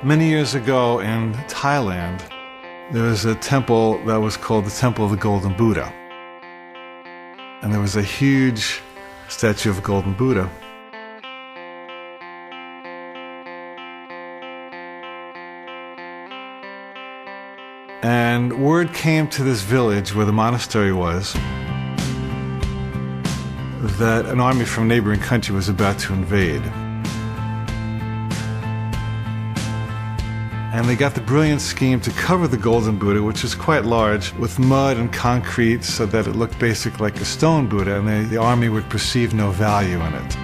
Many years ago in Thailand, there was a temple that was called the Temple of the Golden Buddha. And there was a huge statue of a golden Buddha. And word came to this village where the monastery was that an army from a neighboring country was about to invade. And they got the brilliant scheme to cover the golden Buddha, which was quite large, with mud and concrete so that it looked basically like a stone Buddha, and the army would perceive no value in it.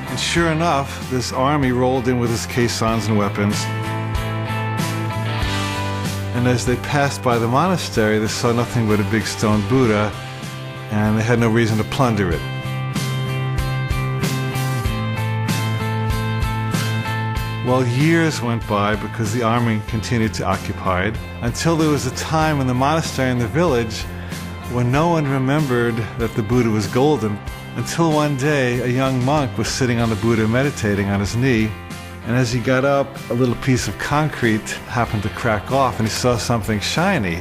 And sure enough, this army rolled in with its caissons and weapons. And as they passed by the monastery, they saw nothing but a big stone Buddha, and they had no reason to plunder it. Well, years went by because the army continued to occupy it, until there was a time in the monastery in the village when no one remembered that the Buddha was golden, until one day a young monk was sitting on the Buddha meditating on his knee. And as he got up, a little piece of concrete happened to crack off, and he saw something shiny.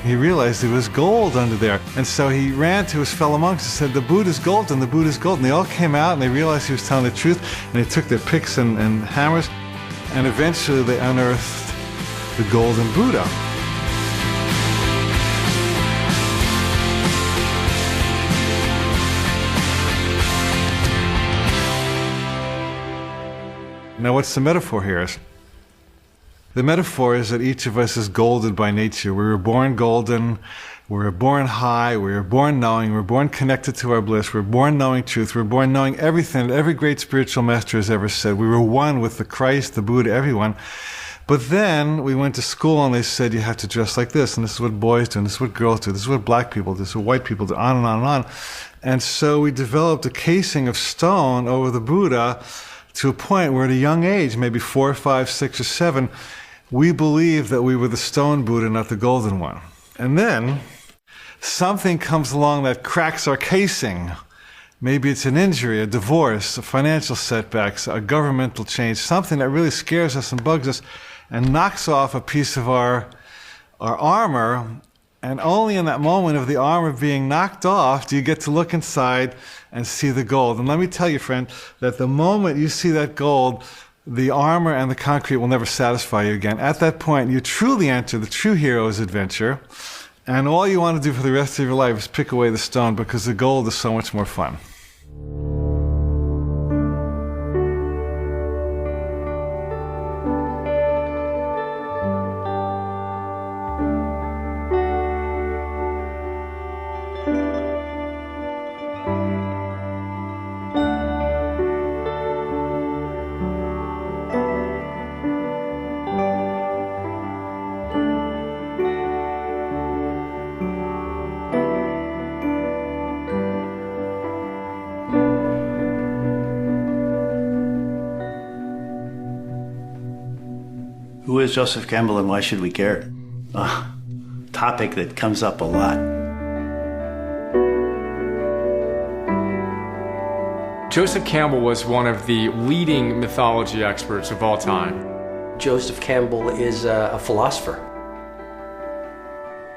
He realized it was gold under there. And so he ran to his fellow monks and said, "The Buddha's golden, the Buddha's golden." They all came out and they realized he was telling the truth, and they took their picks and hammers, and eventually they unearthed the golden Buddha. Now, what's the metaphor here? The metaphor is that each of us is golden by nature. We were born golden, we were born high, we were born knowing, we were born connected to our bliss, we were born knowing truth, we were born knowing everything that every great spiritual master has ever said. We were one with the Christ, the Buddha, everyone. But then we went to school and they said you have to dress like this, and this is what boys do, and this is what girls do, this is what black people do, this is what white people do, on and on and on. And so we developed a casing of stone over the Buddha, to a point where at a young age, maybe 4, 5, 6, or 7, we believed that we were the stone Buddha, not the golden one. And then something comes along that cracks our casing. Maybe it's an injury, a divorce, a financial setback, a governmental change, something that really scares us and bugs us and knocks off a piece of our armor. And only in that moment of the armor being knocked off do you get to look inside and see the gold. And let me tell you, friend, that the moment you see that gold, the armor and the concrete will never satisfy you again. At that point, you truly enter the true hero's adventure. And all you want to do for the rest of your life is pick away the stone, because the gold is so much more fun. Who is Joseph Campbell and why should we care? Topic that comes up a lot. Joseph Campbell was one of the leading mythology experts of all time. Joseph Campbell is a philosopher,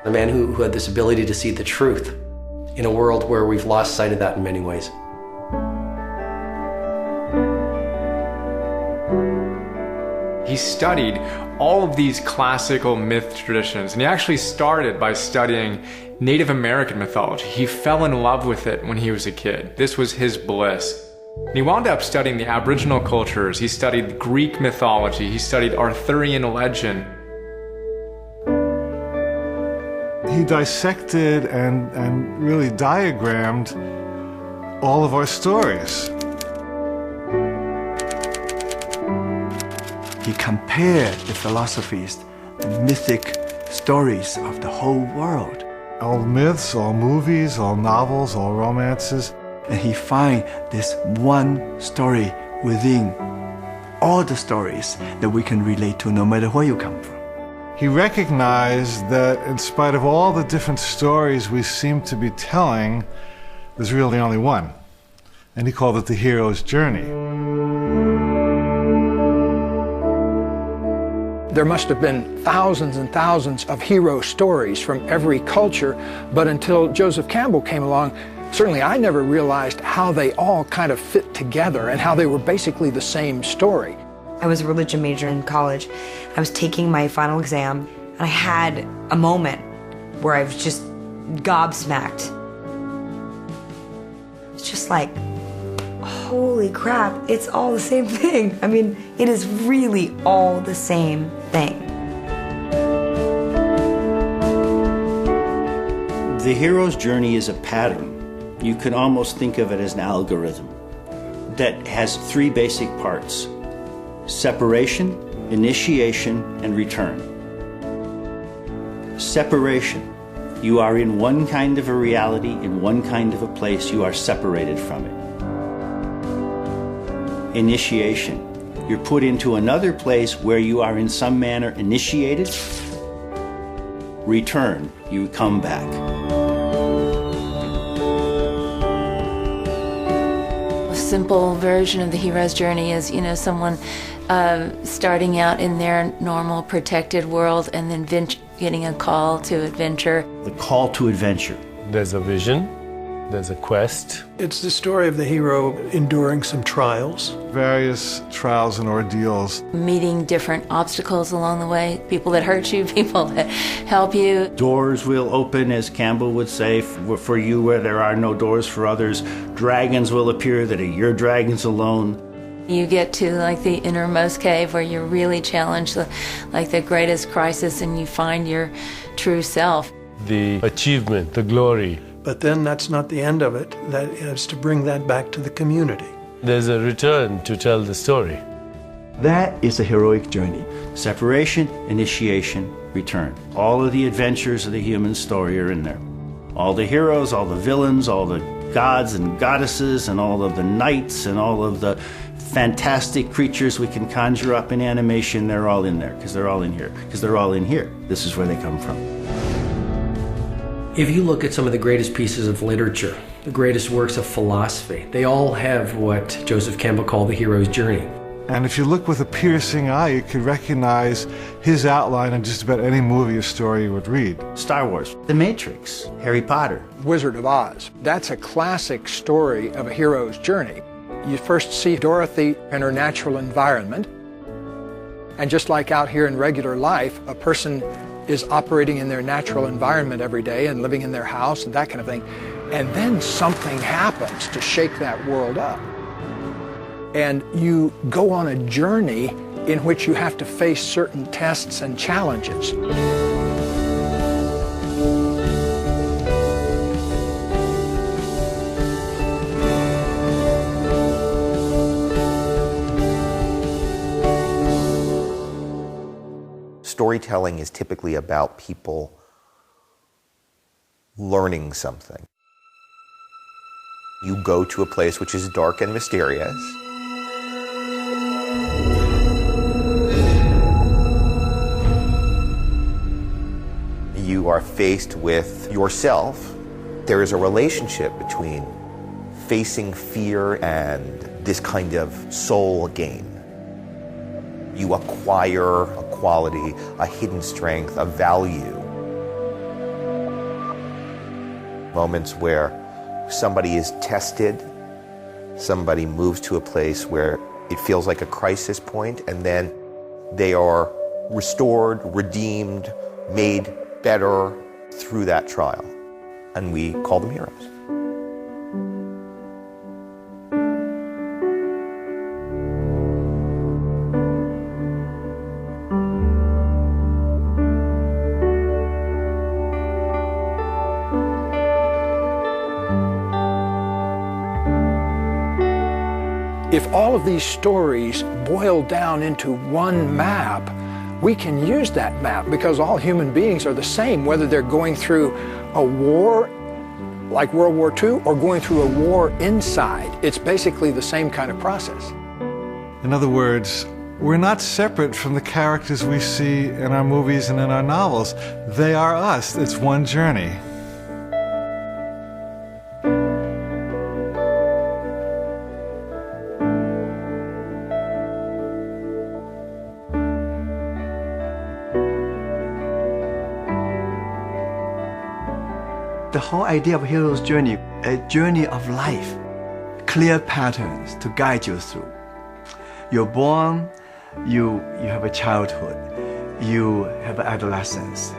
a man who had this ability to see the truth in a world where we've lost sight of that in many ways. He studied all of these classical myth traditions, and he actually started by studying Native American mythology. He fell in love with it when he was a kid. This was his bliss. And he wound up studying the Aboriginal cultures. He studied Greek mythology. He studied Arthurian legend. He dissected and really diagrammed all of our stories. He compared the philosophies, the mythic stories of the whole world. All myths, all movies, all novels, all romances. And he find this one story within all the stories that we can relate to no matter where you come from. he recognized that in spite of all the different stories we seem to be telling, there's really only one. And he called it the hero's journey. There must have been thousands and thousands of hero stories from every culture, but until Joseph Campbell came along, certainly I never realized how they all kind of fit together and how they were basically the same story. I was a religion major in college. I was taking my final exam, and I had a moment where I was just gobsmacked. It's just like, holy crap, it's all the same thing. I mean, it is really all the same thing. The hero's journey is a pattern. You can almost think of it as an algorithm that has three basic parts: separation, initiation, and return. Separation. You are in one kind of a reality, in one kind of a place. You are separated from it. Initiation. You're put into another place where you are in some manner initiated. Return. You come back. A simple version of the hero's journey is, someone starting out in their normal protected world and then getting a call to adventure. The call to adventure. There's a vision, there's a quest. It's the story of the hero enduring some trials. Various trials and ordeals. Meeting different obstacles along the way, people that hurt you, people that help you. Doors will open, as Campbell would say, for you where there are no doors for others. Dragons will appear that are your dragons alone. You get to like the innermost cave where you're really challenged, like the greatest crisis, and you find your true self. The achievement, the glory. But then that's not the end of it. That is to bring that back to the community. There's a return to tell the story. That is a heroic journey. Separation, initiation, return. All of the adventures of the human story are in there. All the heroes, all the villains, all the gods and goddesses, and all of the knights, and all of the fantastic creatures we can conjure up in animation, they're all in there, because they're all in here. Because they're all in here. This is where they come from. If you look at some of the greatest pieces of literature, the greatest works of philosophy, they all have what Joseph Campbell called the hero's journey. And if you look with a piercing eye, you can recognize his outline in just about any movie or story you would read. Star Wars, The Matrix, Harry Potter. Wizard of Oz. That's a classic story of a hero's journey. You first see Dorothy in her natural environment, and just like out here in regular life, a person is operating in their natural environment every day and living in their house and that kind of thing, and then something happens to shake that world up. And you go on a journey in which you have to face certain tests and challenges. Storytelling is typically about people learning something. You go to a place which is dark and mysterious. You are faced with yourself. There is a relationship between facing fear and this kind of soul gain. You acquire a quality, a hidden strength, a value. Moments where somebody is tested, somebody moves to a place where it feels like a crisis point, and then they are restored, redeemed, made better through that trial. And we call them heroes. If all of these stories boil down into one map, we can use that map because all human beings are the same, whether they're going through a war like World War II or going through a war inside. It's basically the same kind of process. In other words, We're not separate from the characters we see in our movies and in our novels. They are us. It's one journey. The whole idea of hero's journey, a journey of life, clear patterns to guide you through. You're born, you have a childhood, you have adolescence,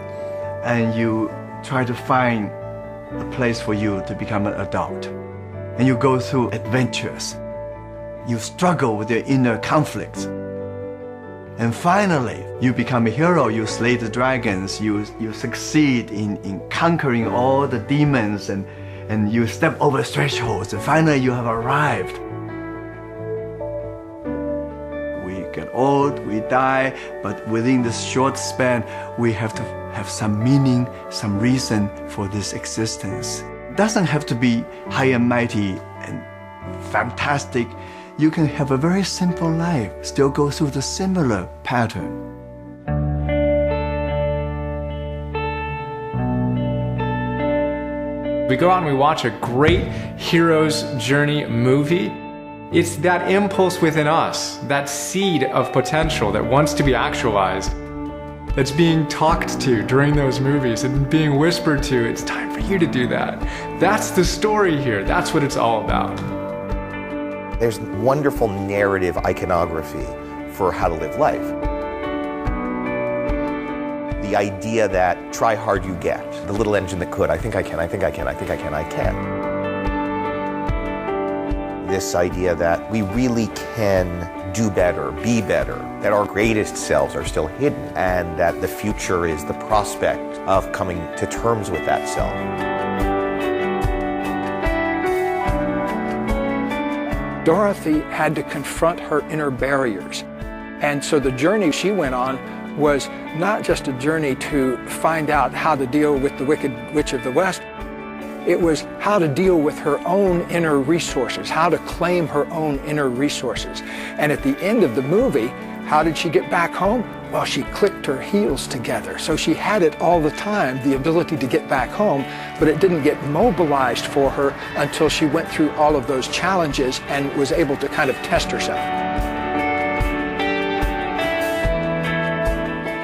and you try to find a place for you to become an adult. And you go through adventures. You struggle with your inner conflicts. And finally, you become a hero. You slay the dragons. You succeed in conquering all the demons, and you step over thresholds. And finally, you have arrived. We get old, we die, but within this short span, we have to have some meaning, some reason for this existence. It doesn't have to be high and mighty and fantastic. You can have a very simple life, still go through the similar pattern. We go out and we watch a great hero's journey movie. It's that impulse within us, that seed of potential that wants to be actualized, that's being talked to during those movies and being whispered to, it's time for you to do that. That's the story here. That's what it's all about. There's wonderful narrative iconography for how to live life. The idea that try hard you get, the little engine that could, I think I can, I think I can, I think I can, I can. This idea that we really can do better, be better, that our greatest selves are still hidden, and that the future is the prospect of coming to terms with that self. Dorothy had to confront her inner barriers. And so the journey she went on was not just a journey to find out how to deal with the Wicked Witch of the West. It was how to deal with her own inner resources, how to claim her own inner resources. And at the end of the movie, how did she get back home? Well, she clicked her heels together. So she had it all the time, the ability to get back home, but it didn't get mobilized for her until she went through all of those challenges and was able to kind of test herself.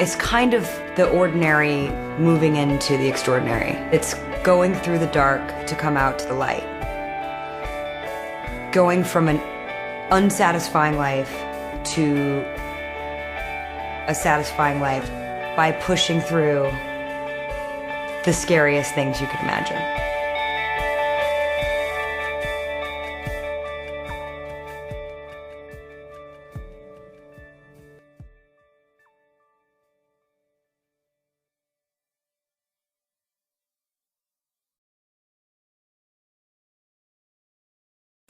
It's kind of the ordinary moving into the extraordinary. It's going through the dark to come out to the light. Going from an unsatisfying life to a satisfying life by pushing through the scariest things you could imagine.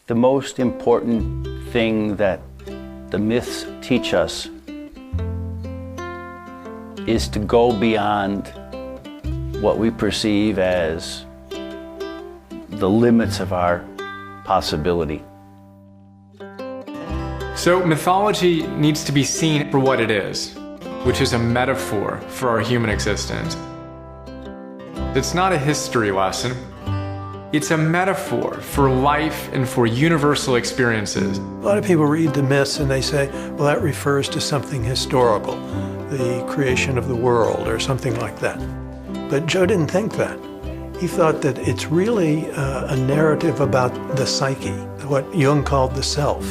The most important thing that the myths teach us is to go beyond what we perceive as the limits of our possibility. So mythology needs to be seen for what it is, which is a metaphor for our human existence. It's not a history lesson. It's a metaphor for life and for universal experiences. A lot of people read the myths and they say, well, that refers to something historical, the creation of the world or something like that. But Joe didn't think that. He thought that it's really a narrative about the psyche, what Jung called the self.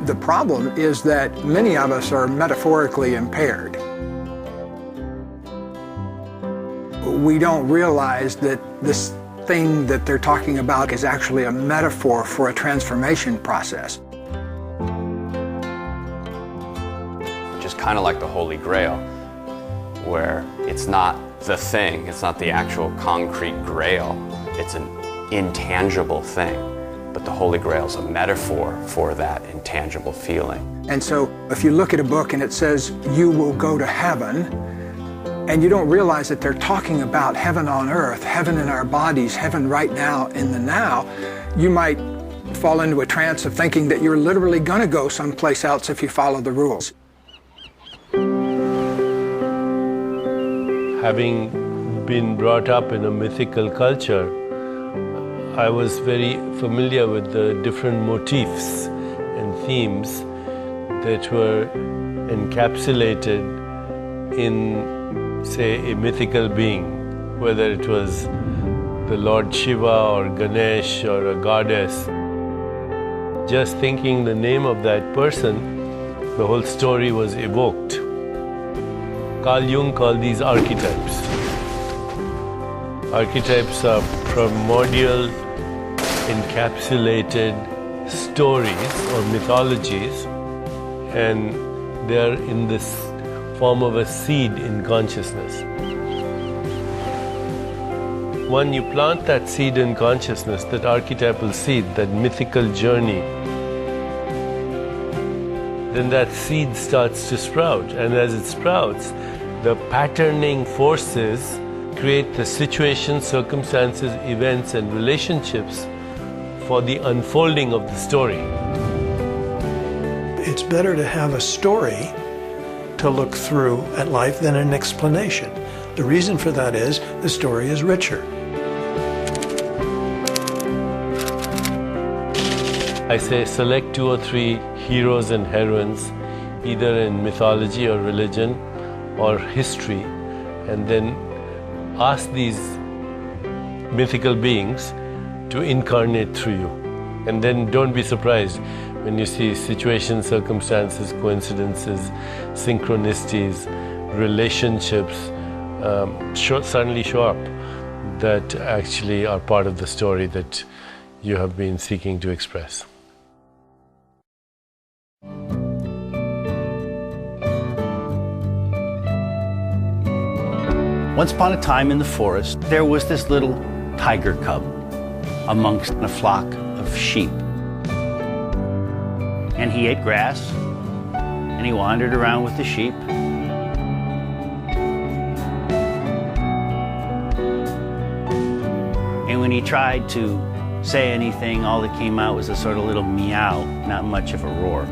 The problem is that many of us are metaphorically impaired. We don't realize that this thing that they're talking about is actually a metaphor for a transformation process. Just kind of like the Holy Grail, where it's not the thing, it's not the actual concrete grail, it's an intangible thing. But the Holy Grail is a metaphor for that intangible feeling. And so if you look at a book and it says, you will go to heaven, and you don't realize that they're talking about heaven on earth, heaven in our bodies, heaven right now in the now, you might fall into a trance of thinking that you're literally going to go someplace else if you follow the rules. Having been brought up in a mythical culture, I was very familiar with the different motifs and themes that were encapsulated in, say, a mythical being, whether it was the Lord Shiva or Ganesh or a goddess. Just thinking the name of that person, the whole story was evoked. Carl Jung called these archetypes. Archetypes are primordial, encapsulated stories or mythologies, and they are in this form of a seed in consciousness. When you plant that seed in consciousness, that archetypal seed, that mythical journey, then that seed starts to sprout. And as it sprouts, the patterning forces create the situations, circumstances, events, and relationships for the unfolding of the story. It's better to have a story to look through at life than an explanation. The reason for that is the story is richer. I say select 2 or 3 heroes and heroines, either in mythology or religion or history, and then ask these mythical beings to incarnate through you. And then don't be surprised when you see situations, circumstances, coincidences, synchronicities, relationships suddenly show up that actually are part of the story that you have been seeking to express. Once upon a time in the forest, there was this little tiger cub amongst a flock of sheep. And he ate grass, and he wandered around with the sheep. And when he tried to say anything, all that came out was a sort of little meow, not much of a roar.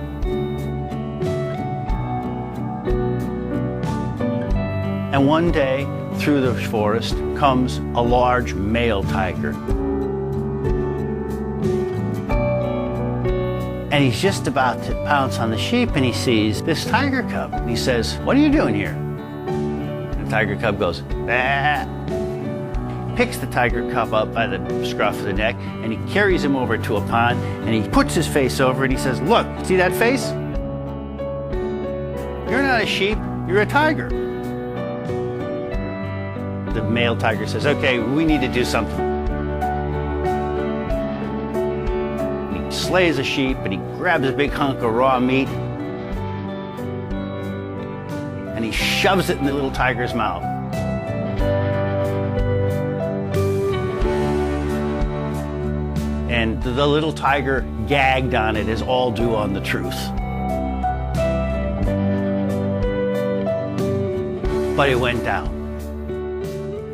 And one day, through the forest, comes a large male tiger. And he's just about to pounce on the sheep, and he sees this tiger cub. And he says, "What are you doing here?" And the tiger cub goes, "Bah." Picks the tiger cub up by the scruff of the neck, and he carries him over to a pond, and he puts his face over it, and he says, "Look, see that face? You're not a sheep, you're a tiger." The male tiger says, "Okay, we need to do something." And he slays a sheep, and he grabs a big hunk of raw meat, and he shoves it in the little tiger's mouth. And the little tiger gagged on it as all do on the truth. But it went down.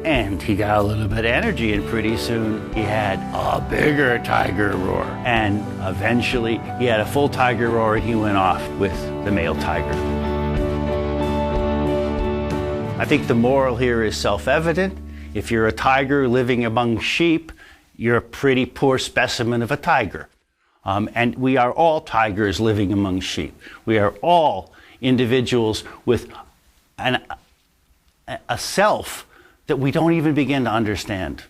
And he got a little bit of energy, and pretty soon he had a bigger tiger roar. And eventually he had a full tiger roar, and he went off with the male tiger. I think the moral here is self-evident. If you're a tiger living among sheep, you're a pretty poor specimen of a tiger. And we are all tigers living among sheep. We are all individuals with a self that we don't even begin to understand.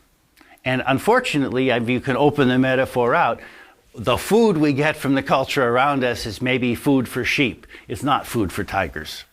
And unfortunately, if you can open the metaphor out, the food we get from the culture around us is maybe food for sheep. It's not food for tigers.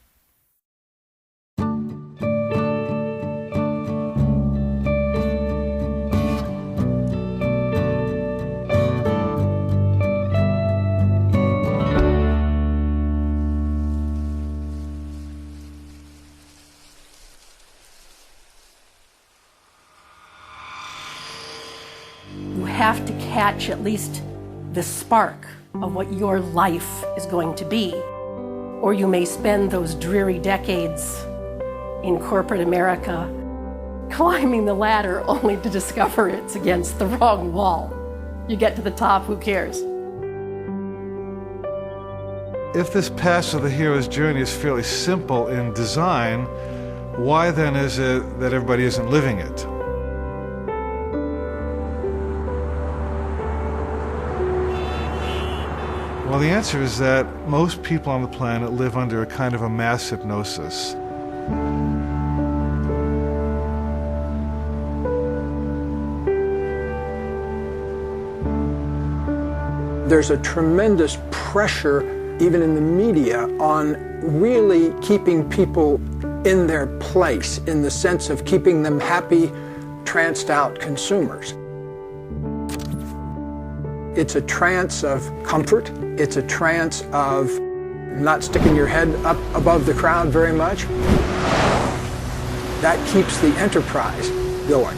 Have to catch at least the spark of what your life is going to be, or you may spend those dreary decades in corporate America climbing the ladder only to discover it's against the wrong wall. You get to the top, who cares? If this path of the hero's journey is fairly simple in design, why then is it that everybody isn't living it? Well, the answer is that most people on the planet live under a kind of a mass hypnosis. There's a tremendous pressure, even in the media, on really keeping people in their place, in the sense of keeping them happy, tranced out consumers. It's a trance of comfort. It's a trance of not sticking your head up above the crowd very much. That keeps the enterprise going.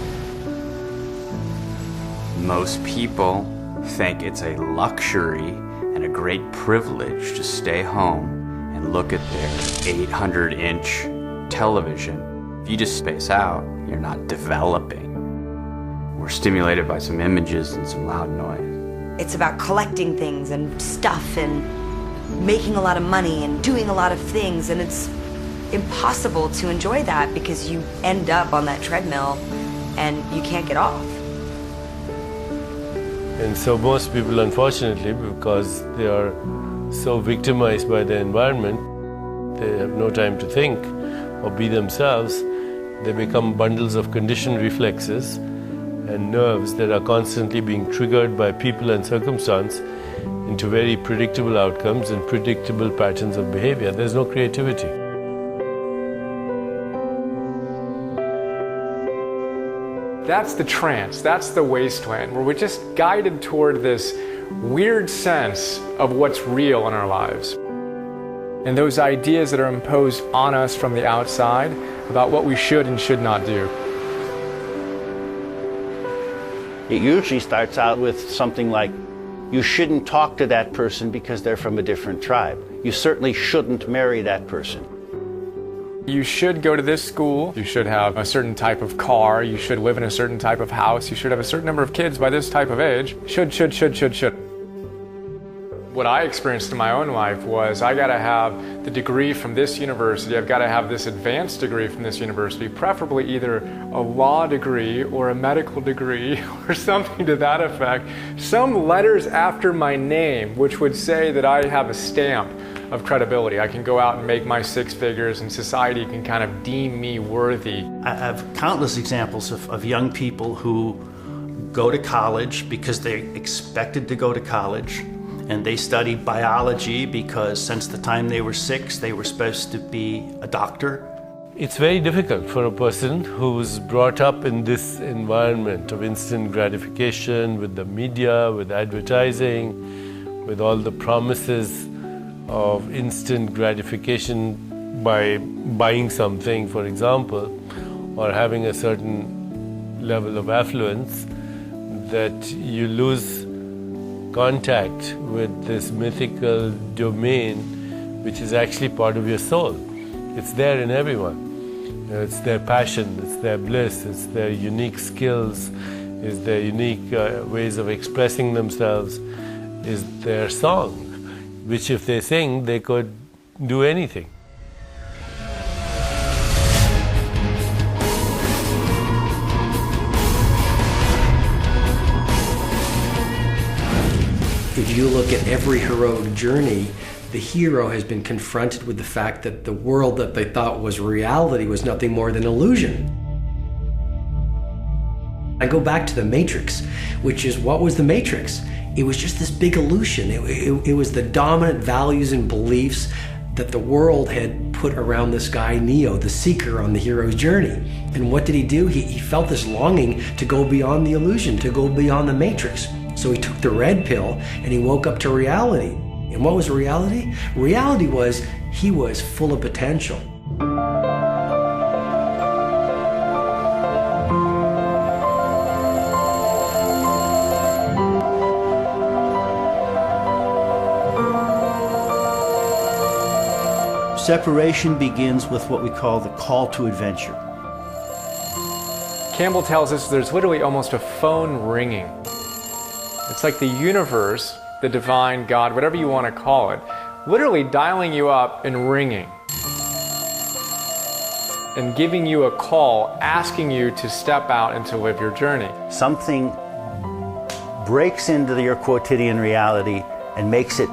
Most people think it's a luxury and a great privilege to stay home and look at their 800-inch television. If you just space out, you're not developing. We're stimulated by some images and some loud noise. It's about collecting things and stuff and making a lot of money and doing a lot of things, and it's impossible to enjoy that because you end up on that treadmill and you can't get off. And so most people, unfortunately, because they are so victimized by the environment, they have no time to think or be themselves. They become bundles of conditioned reflexes and nerves that are constantly being triggered by people and circumstance into very predictable outcomes and predictable patterns of behavior. There's no creativity. That's the trance, that's the wasteland, where we're just guided toward this weird sense of what's real in our lives. And those ideas that are imposed on us from the outside about what we should and should not do. It usually starts out with something like, you shouldn't talk to that person because they're from a different tribe. You certainly shouldn't marry that person. You should go to this school, you should have a certain type of car, you should live in a certain type of house, you should have a certain number of kids by this type of age. Should. What I experienced in my own life was I gotta have the degree from this university, I've gotta have this advanced degree from this university, preferably either a law degree or a medical degree or something to that effect. Some letters after my name which would say that I have a stamp of credibility. I can go out and make my 6 figures and society can kind of deem me worthy. I have countless examples of young people who go to college because they expected to go to college, and they study biology because since the time they were 6 they were supposed to be a doctor. It's very difficult for a person who's brought up in this environment of instant gratification, with the media, with advertising, with all the promises of instant gratification by buying something, for example, or having a certain level of affluence, that you lose contact with this mythical domain which is actually part of your soul. It's there in everyone. It's their passion, it's their bliss, it's their unique skills, it's their unique ways of expressing themselves, is their song, which if they sing, they could do anything. If you look at every heroic journey, the hero has been confronted with the fact that the world that they thought was reality was nothing more than illusion. I go back to the Matrix, which is, what was the Matrix? It was just this big illusion. It was the dominant values and beliefs that the world had put around this guy, Neo, the seeker on the hero's journey. And what did he do? He felt this longing to go beyond the illusion, to go beyond the Matrix. So he took the red pill and he woke up to reality. And what was reality? Reality was he was full of potential. Separation begins with what we call the call to adventure. Campbell tells us there's literally almost a phone ringing. It's like the universe, the divine God, whatever you want to call it, literally dialing you up and ringing and giving you a call, asking you to step out and to live your journey. Something breaks into your quotidian reality and makes it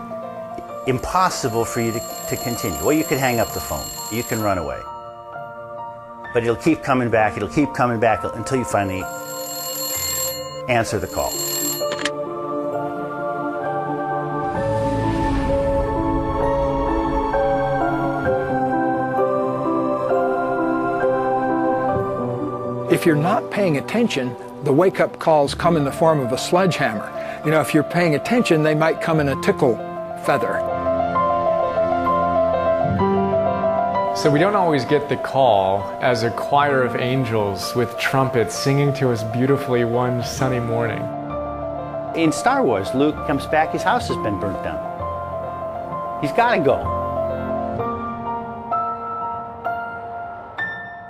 impossible for you to continue. Well, you can hang up the phone, you can run away, but it'll keep coming back until you finally answer the call. If you're not paying attention, the wake-up calls come in the form of a sledgehammer. You know, if you're paying attention, they might come in a tickle feather. So we don't always get the call as a choir of angels with trumpets singing to us beautifully one sunny morning. In Star Wars, Luke comes back, his house has been burnt down. He's got to go.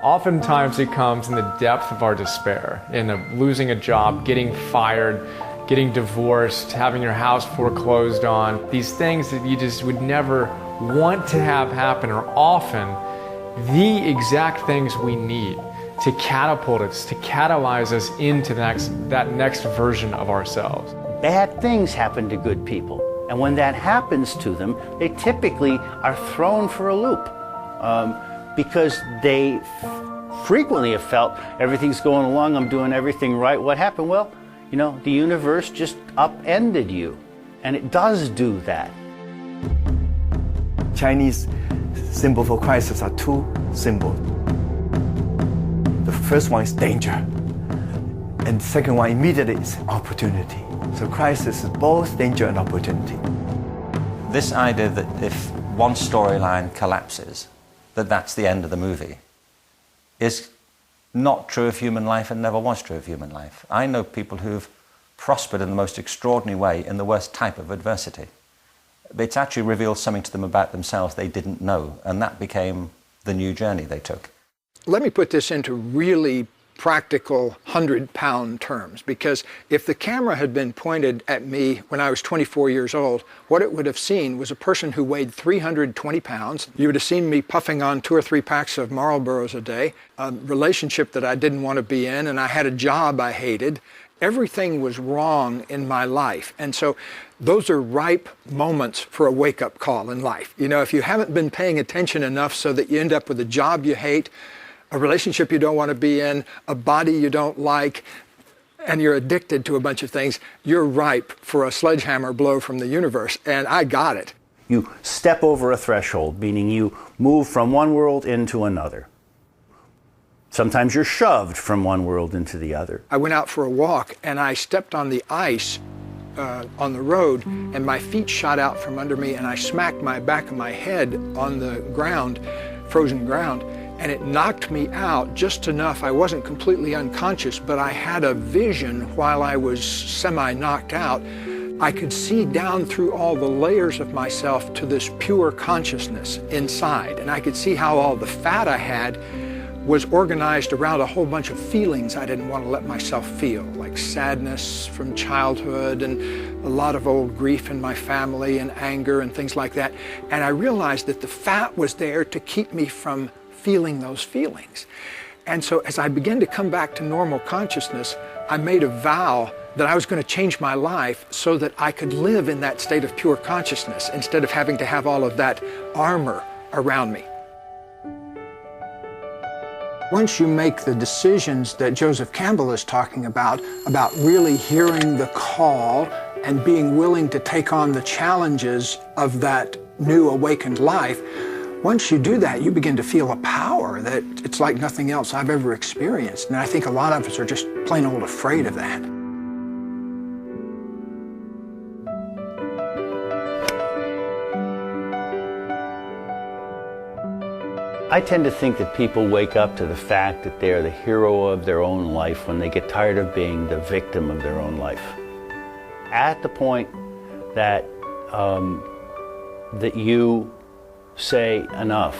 Oftentimes it comes in the depth of our despair, in losing a job, getting fired, getting divorced, having your house foreclosed on. These things that you just would never want to have happen are often the exact things we need to catapult us, to catalyze us into that next version of ourselves. Bad things happen to good people, and when that happens to them, they typically are thrown for a loop. Because they frequently have felt everything's going along, I'm doing everything right. What happened? Well, you know, the universe just upended you, and it does do that. Chinese symbol for crisis are two symbols. The first one is danger, and the second one immediately is opportunity. So crisis is both danger and opportunity. This idea that if one storyline collapses, that's the end of the movie, is not true of human life and never was true of human life. I know people who've prospered in the most extraordinary way in the worst type of adversity. It's actually revealed something to them about themselves they didn't know, and that became the new journey they took. Let me put this into really practical 100-pound terms, because if the camera had been pointed at me when I was 24 years old, what it would have seen was a person who weighed 320 pounds. You would have seen me puffing on 2 or 3 packs of Marlboros a day, a relationship that I didn't want to be in, and I had a job I hated. Everything was wrong in my life. And so those are ripe moments for a wake-up call in life. You know, if you haven't been paying attention enough so that you end up with a job you hate, a relationship you don't want to be in, a body you don't like, and you're addicted to a bunch of things, you're ripe for a sledgehammer blow from the universe, and I got it. You step over a threshold, meaning you move from one world into another. Sometimes you're shoved from one world into the other. I went out for a walk, and I stepped on the ice on the road, and my feet shot out from under me, and I smacked my back of my head on the ground, frozen ground, and it knocked me out just enough. I wasn't completely unconscious, but I had a vision while I was semi-knocked out. I could see down through all the layers of myself to this pure consciousness inside, and I could see how all the fat I had was organized around a whole bunch of feelings I didn't want to let myself feel, like sadness from childhood and a lot of old grief in my family and anger and things like that. And I realized that the fat was there to keep me from feeling those feelings. And so as I began to come back to normal consciousness, I made a vow that I was going to change my life so that I could live in that state of pure consciousness instead of having to have all of that armor around me. Once you make the decisions that Joseph Campbell is talking about really hearing the call and being willing to take on the challenges of that new awakened life, once you do that, you begin to feel a power that it's like nothing else I've ever experienced. And I think a lot of us are just plain old afraid of that. I tend to think that people wake up to the fact that they're the hero of their own life when they get tired of being the victim of their own life. At the point that that you say enough,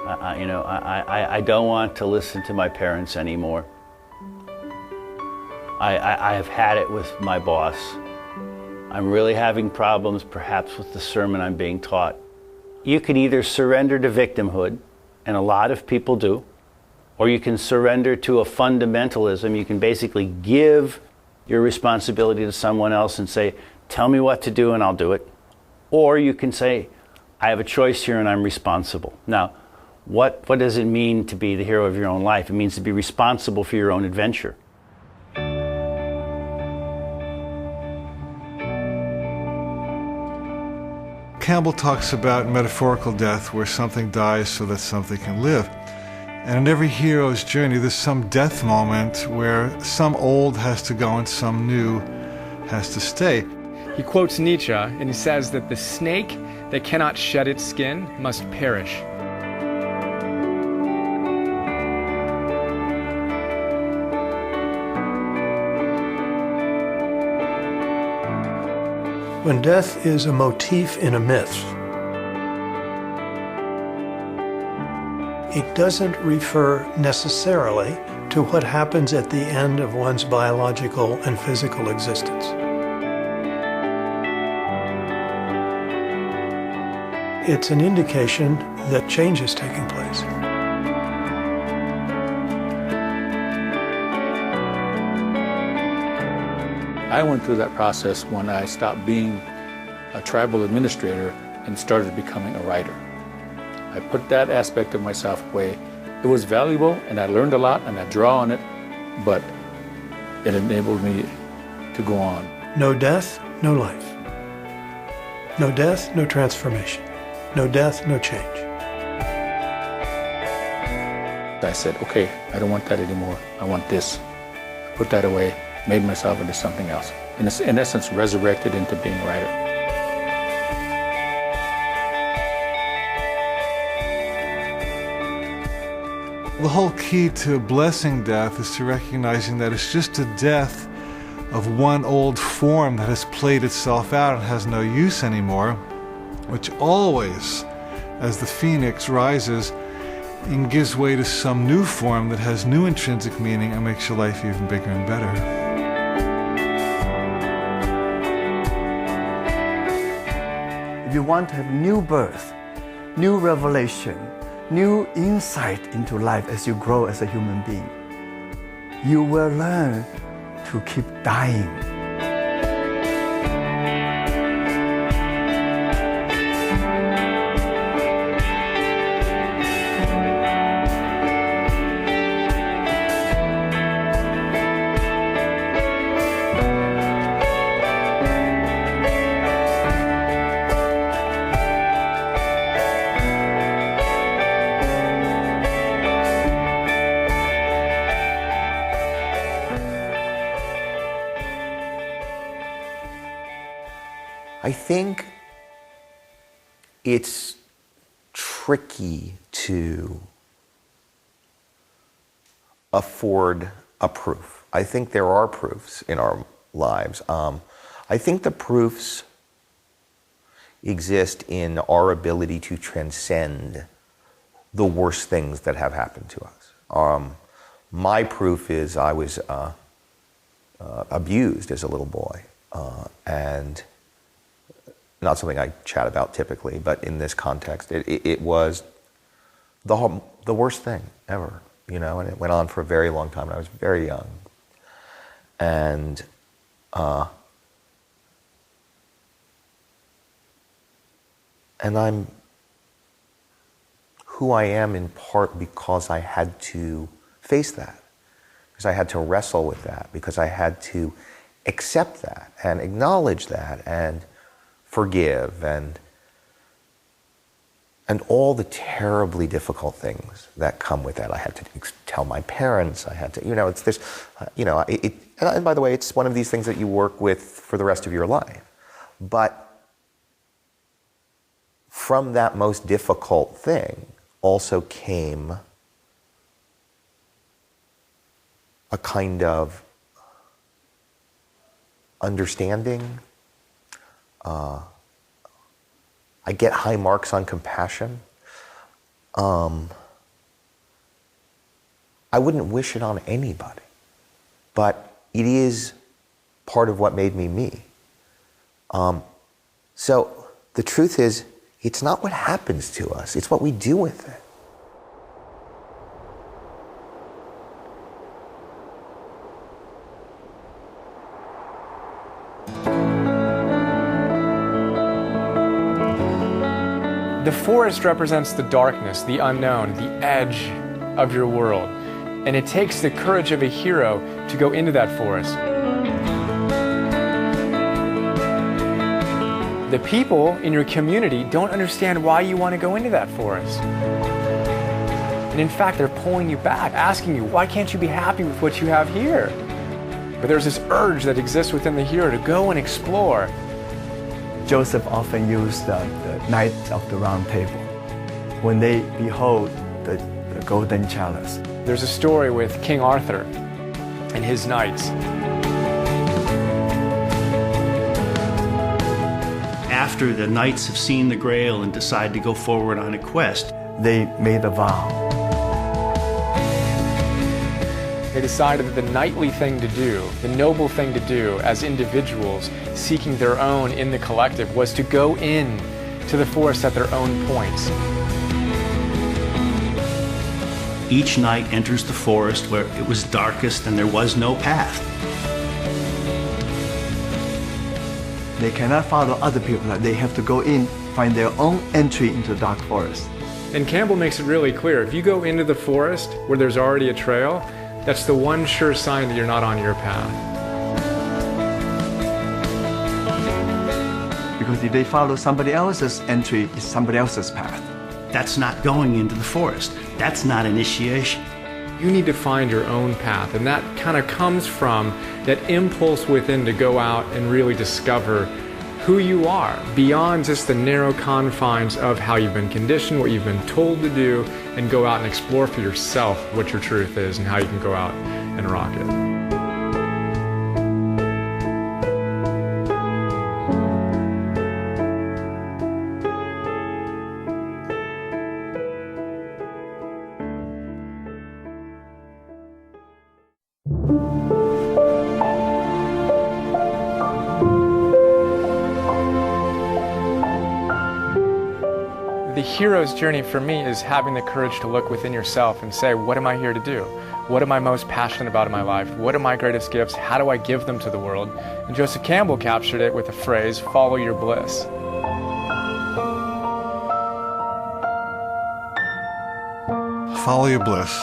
I don't want to listen to my parents anymore. I have had it with my boss. I'm really having problems perhaps with the sermon I'm being taught. You can either surrender to victimhood, and a lot of people do, or you can surrender to a fundamentalism. You can basically give your responsibility to someone else and say, tell me what to do and I'll do it. Or you can say, I have a choice here and I'm responsible. Now, what does it mean to be the hero of your own life? It means to be responsible for your own adventure. Campbell talks about metaphorical death, where something dies so that something can live. And in every hero's journey, there's some death moment where some old has to go and some new has to stay. He quotes Nietzsche, and he says that the snake that cannot shed its skin must perish. When death is a motif in a myth, it doesn't refer necessarily to what happens at the end of one's biological and physical existence. It's an indication that change is taking place. I went through that process when I stopped being a tribal administrator and started becoming a writer. I put that aspect of myself away. It was valuable and I learned a lot and I draw on it, but it enabled me to go on. No death, no life. No death, no transformation. No death, no change. I said, okay, I don't want that anymore. I want this. Put that away, made myself into something else. In essence, resurrected into being a writer. The whole key to blessing death is to recognizing that it's just a death of one old form that has played itself out and has no use anymore, which always, as the phoenix rises, and gives way to some new form that has new intrinsic meaning and makes your life even bigger and better. If you want to have new birth, new revelation, new insight into life as you grow as a human being, you will learn to keep dying. I think it's tricky to afford a proof. I think there are proofs in our lives. I think the proofs exist in our ability to transcend the worst things that have happened to us. My proof is I was abused as a little boy, and not something I chat about typically, but in this context, it was the worst thing ever, you know, and it went on for a very long time, and I was very young. And I'm who I am in part because I had to face that, because I had to wrestle with that, because I had to accept that and acknowledge that and forgive and all the terribly difficult things that come with that. I had to tell my parents. I had to, you know, it's this, you know, and by the way, it's one of these things that you work with for the rest of your life. But from that most difficult thing also came a kind of understanding. I get high marks on compassion. I wouldn't wish it on anybody, but it is part of what made me me. So the truth is, it's not what happens to us, it's what we do with it. The forest represents the darkness, the unknown, the edge of your world. And it takes the courage of a hero to go into that forest. The people in your community don't understand why you want to go into that forest. And in fact, they're pulling you back, asking you, why can't you be happy with what you have here? But there's this urge that exists within the hero to go and explore. Joseph often used the Knights of the Round Table when they behold the golden chalice. There's a story with King Arthur and his knights. After the knights have seen the Grail and decide to go forward on a quest, they made a vow. They decided that the knightly thing to do, the noble thing to do as individuals seeking their own in the collective, was to go in to the forest at their own points. each knight enters the forest where it was darkest and there was no path. They cannot follow other people. They have to go in, find their own entry into the dark forest. And Campbell makes it really clear. If you go into the forest where there's already a trail, that's the one sure sign that you're not on your path. Because if they follow somebody else's entry, it's somebody else's path. That's not going into the forest. That's not initiation. You need to find your own path, and that kind of comes from that impulse within to go out and really discover who you are beyond just the narrow confines of how you've been conditioned, what you've been told to do, and go out and explore for yourself what your truth is and how you can go out and rock it. The hero's journey for me is having the courage to look within yourself and say, what am I here to do? What am I most passionate about in my life? What are my greatest gifts? How do I give them to the world? And Joseph Campbell captured it with the phrase, follow your bliss. Follow your bliss.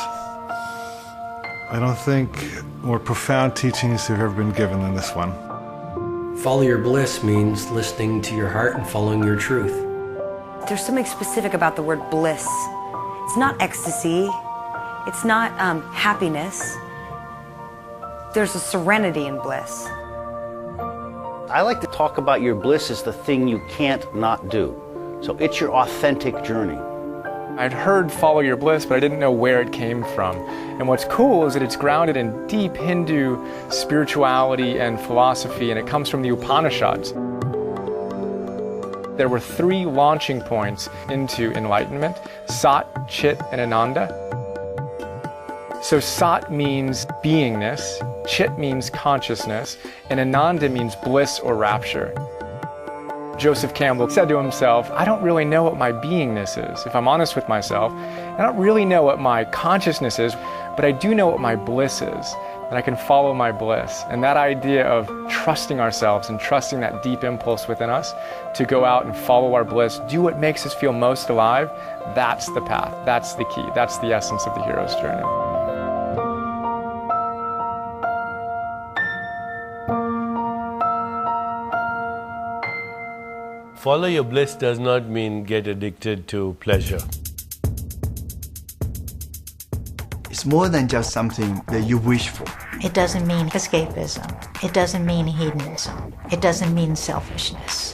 I don't think more profound teachings have ever been given than this one. Follow your bliss means listening to your heart and following your truth. There's something specific about the word bliss. It's not ecstasy. It's not happiness. There's a serenity in bliss. I like to talk about your bliss as the thing you can't not do. So it's your authentic journey. I'd heard follow your bliss, but I didn't know where it came from. And what's cool is that it's grounded in deep Hindu spirituality and philosophy, and it comes from the Upanishads. There were 3 launching points into enlightenment: Sat, Chit, and Ananda. So Sat means beingness, Chit means consciousness, and Ananda means bliss or rapture. Joseph Campbell said to himself, I don't really know what my beingness is, if I'm honest with myself. I don't really know what my consciousness is, but I do know what my bliss is, and I can follow my bliss. And that idea of trusting ourselves and trusting that deep impulse within us to go out and follow our bliss, do what makes us feel most alive, that's the path, that's the key, that's the essence of the hero's journey. Follow your bliss does not mean get addicted to pleasure. It's more than just something that you wish for. It doesn't mean escapism. It doesn't mean hedonism. It doesn't mean selfishness.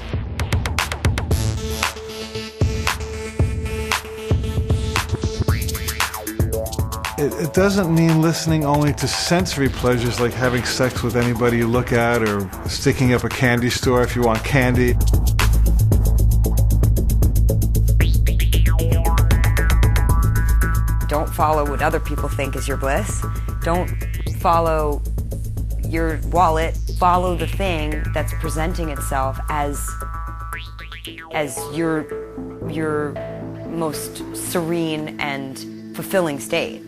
It doesn't mean listening only to sensory pleasures like having sex with anybody you look at or sticking up a candy store if you want candy. Don't follow what other people think is your bliss. Don't follow your wallet, follow the thing that's presenting itself as your most serene and fulfilling state.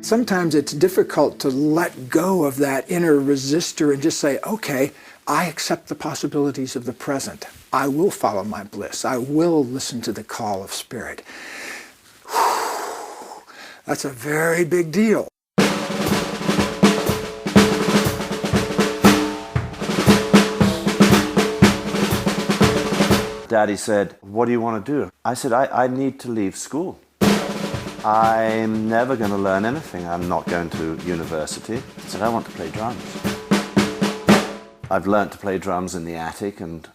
Sometimes it's difficult to let go of that inner resistor and just say, okay, I accept the possibilities of the present. I will follow my bliss. I will listen to the call of spirit. Whew. That's a very big deal. Daddy said, what do you want to do? I said, I need to leave school. I'm never going to learn anything. I'm not going to university. I said, I want to play drums. I've learned to play drums in the attic, and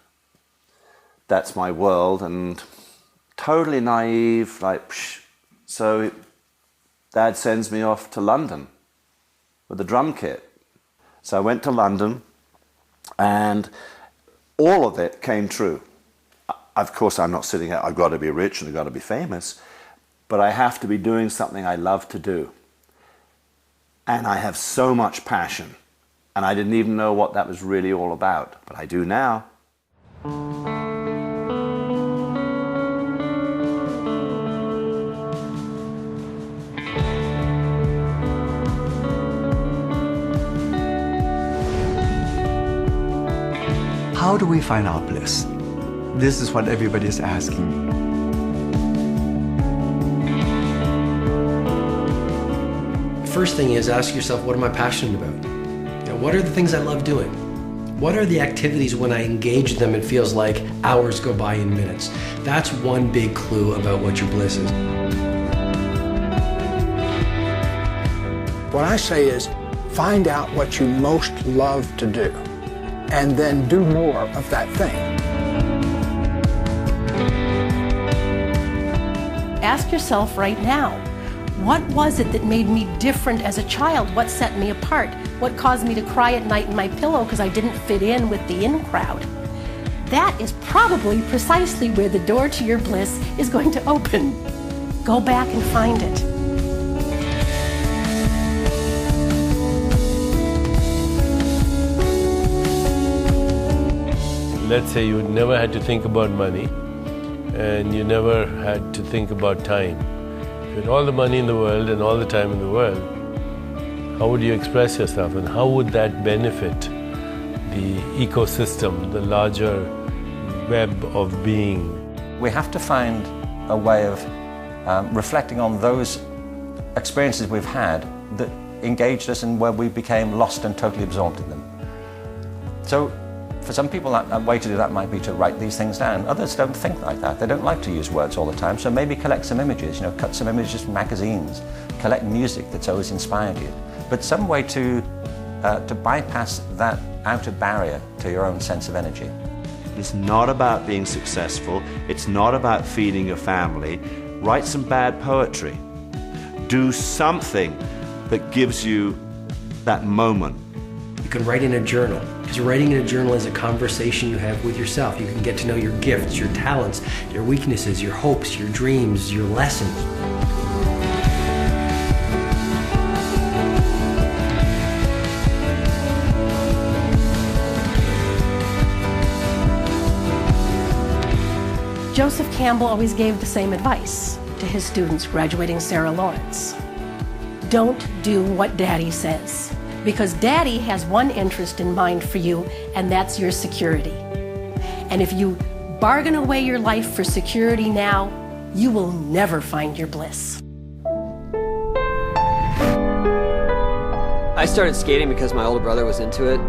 that's my world, and totally naive, like, psh. So Dad sends me off to London with a drum kit. So I went to London, and all of it came true. Of course, I'm not sitting there, I've got to be rich and I've got to be famous, but I have to be doing something I love to do. And I have so much passion, and I didn't even know what that was really all about, but I do now. How do we find our bliss? This is what everybody is asking. First thing is ask yourself, what am I passionate about? What are the things I love doing? What are the activities when I engage them it feels like hours go by in minutes? That's one big clue about what your bliss is. What I say is, find out what you most love to do, and then do more of that thing. Ask yourself right now, what was it that made me different as a child? What set me apart? What caused me to cry at night in my pillow because I didn't fit in with the in crowd? That is probably precisely where the door to your bliss is going to open. Go back and find it. Let's say you never had to think about money, and you never had to think about time. You had all the money in the world and all the time in the world. How would you express yourself, and how would that benefit the ecosystem, the larger web of being? We have to find a way of reflecting on those experiences we've had that engaged us and where we became lost and totally absorbed in them. So for some people, a way to do that might be to write these things down. Others don't think like that. They don't like to use words all the time, so maybe collect some images, cut some images from magazines, collect music that's always inspired you. But some way to bypass that outer barrier to your own sense of energy. It's not about being successful. It's not about feeding your family. Write some bad poetry. Do something that gives you that moment. You can write in a journal, because writing in a journal is a conversation you have with yourself. You can get to know your gifts, your talents, your weaknesses, your hopes, your dreams, your lessons. Joseph Campbell always gave the same advice to his students graduating Sarah Lawrence. Don't do what Daddy says, because Daddy has one interest in mind for you, and that's your security. And if you bargain away your life for security now, you will never find your bliss. I started skating because my older brother was into it,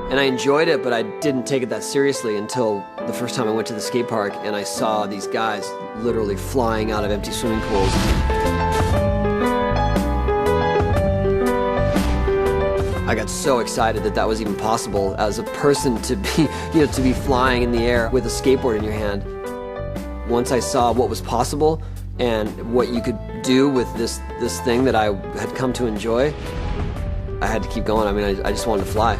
and I enjoyed it, but I didn't take it that seriously until the first time I went to the skate park and I saw these guys literally flying out of empty swimming pools. I got so excited that that was even possible as a person to be, to be flying in the air with a skateboard in your hand. Once I saw what was possible and what you could do with this thing that I had come to enjoy, I had to keep going. I mean, I just wanted to fly.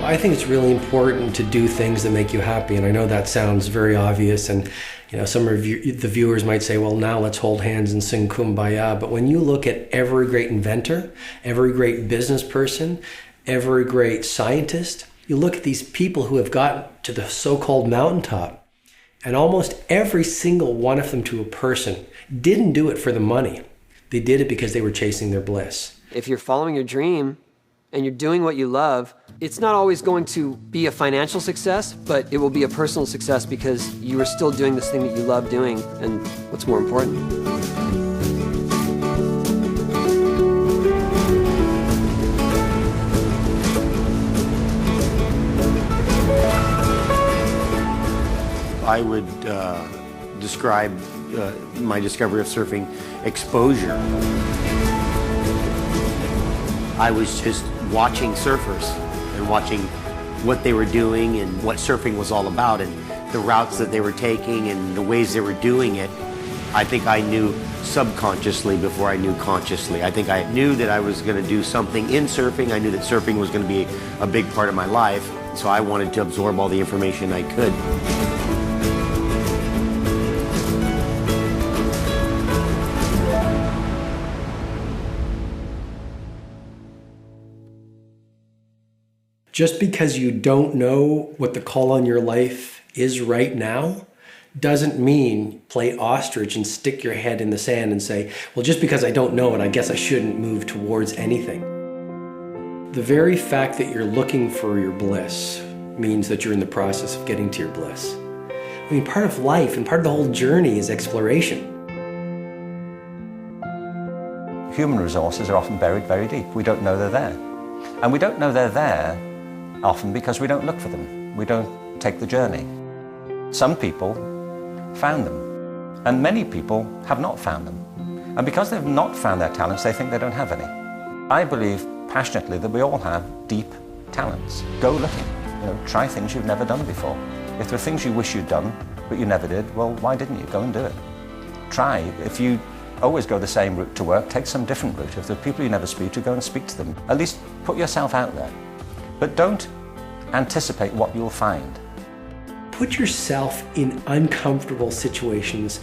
I think it's really important to do things that make you happy, and I know that sounds very obvious, and some of the viewers might say, well, now let's hold hands and sing Kumbaya. But when you look at every great inventor, every great business person, every great scientist, you look at these people who have gotten to the so-called mountaintop, and almost every single one of them to a person didn't do it for the money. They did it because they were chasing their bliss. If you're following your dream and you're doing what you love, it's not always going to be a financial success, but it will be a personal success because you are still doing this thing that you love doing, and what's more important. I would describe my discovery of surfing exposure. I was just watching surfers and watching what they were doing and what surfing was all about and the routes that they were taking and the ways they were doing it. I think I knew subconsciously before I knew consciously. I think I knew that I was going to do something in surfing. I knew that surfing was going to be a big part of my life, so I wanted to absorb all the information I could. Just because you don't know what the call on your life is right now doesn't mean play ostrich and stick your head in the sand and say, well, just because I don't know it, I guess I shouldn't move towards anything. The very fact that you're looking for your bliss means that you're in the process of getting to your bliss. I mean, part of life and part of the whole journey is exploration. Human resources are often buried very deep. We don't know they're there. And we don't know they're there often because we don't look for them. We don't take the journey. Some people found them, and many people have not found them. And because they've not found their talents, they think they don't have any. I believe passionately that we all have deep talents. Go looking. Try things you've never done before. If there are things you wish you'd done, but you never did, well, why didn't you? Go and do it. Try. If you always go the same route to work, take some different route. If there are people you never speak to, go and speak to them. At least put yourself out there. But don't anticipate what you'll find. Put yourself in uncomfortable situations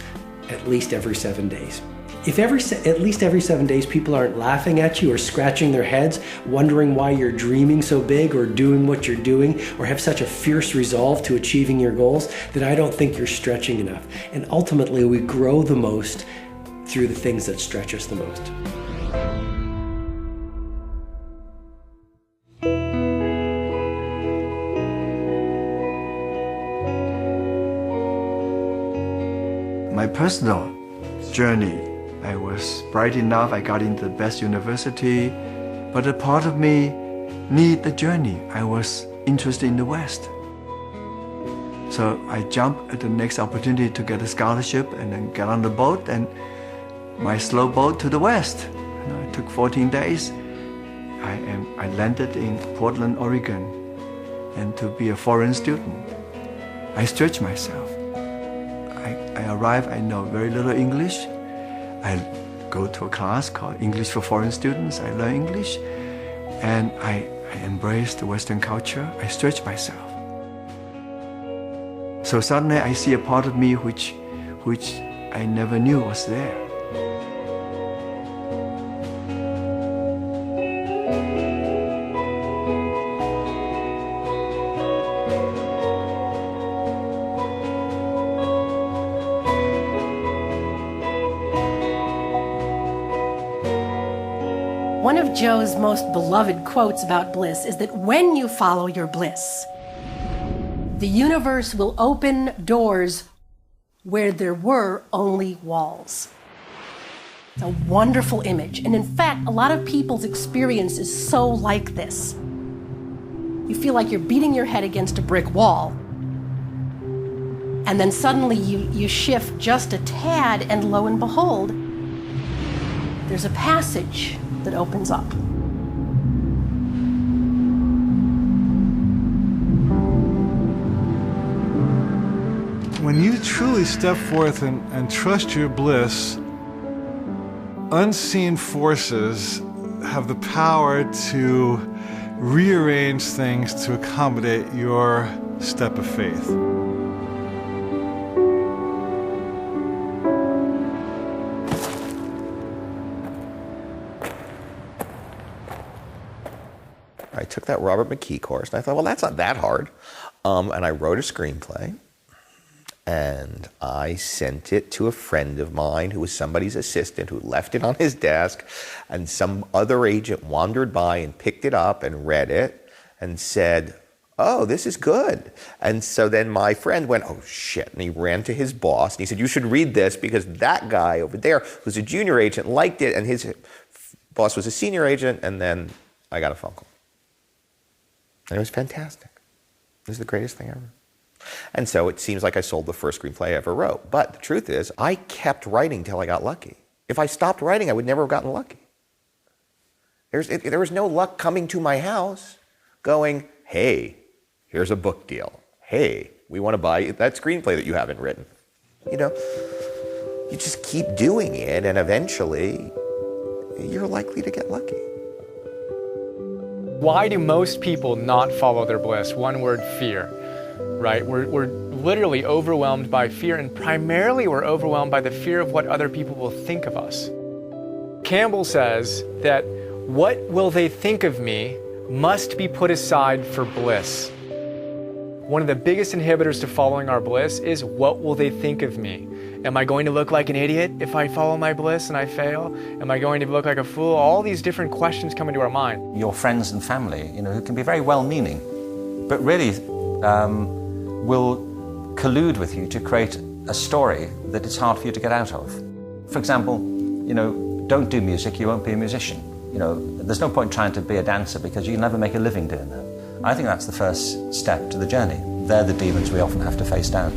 at least every 7 days. If at least every 7 days people aren't laughing at you or scratching their heads, wondering why you're dreaming so big or doing what you're doing or have such a fierce resolve to achieving your goals, then I don't think you're stretching enough. And ultimately, we grow the most through the things that stretch us the most. My personal journey, I was bright enough, I got into the best university, but a part of me needed the journey. I was interested in the West. So I jumped at the next opportunity to get a scholarship and then get on the boat and my slow boat to the West. It took 14 days. I landed in Portland, Oregon, and to be a foreign student, I stretched myself. I arrived, I know very little English. I go to a class called English for Foreign Students. I learn English, and I embrace the Western culture. I stretch myself. So suddenly I see a part of me which I never knew was there. One of Joe's most beloved quotes about bliss is that when you follow your bliss, the universe will open doors where there were only walls. It's a wonderful image. And in fact, a lot of people's experience is so like this. You feel like you're beating your head against a brick wall. And then suddenly you shift just a tad, and lo and behold, there's a passage that opens up. When you truly step forth and trust your bliss, unseen forces have the power to rearrange things to accommodate your step of faith. I took that Robert McKee course, and I thought, well, that's not that hard. And I wrote a screenplay, and I sent it to a friend of mine who was somebody's assistant who left it on his desk, and some other agent wandered by and picked it up and read it and said, oh, this is good. And so then my friend went, oh, shit, and he ran to his boss, and he said, you should read this because that guy over there who's a junior agent liked it, and his boss was a senior agent, and then I got a phone call. And it was fantastic. It was the greatest thing ever. And so it seems like I sold the first screenplay I ever wrote. But the truth is, I kept writing till I got lucky. If I stopped writing, I would never have gotten lucky. There was no luck coming to my house going, hey, here's a book deal. Hey, we want to buy that screenplay that you haven't written. You know, you just keep doing it, and eventually you're likely to get lucky. Why do most people not follow their bliss? One word, fear, right? We're literally overwhelmed by fear, and primarily we're overwhelmed by the fear of what other people will think of us. Campbell says that what will they think of me must be put aside for bliss. One of the biggest inhibitors to following our bliss is what will they think of me? Am I going to look like an idiot if I follow my bliss and I fail? Am I going to look like a fool? All these different questions come into our mind. Your friends and family, who can be very well-meaning, but really will collude with you to create a story that it's hard for you to get out of. For example, don't do music, you won't be a musician. There's no point trying to be a dancer because you'll never make a living doing that. I think that's the first step to the journey. They're the demons we often have to face down.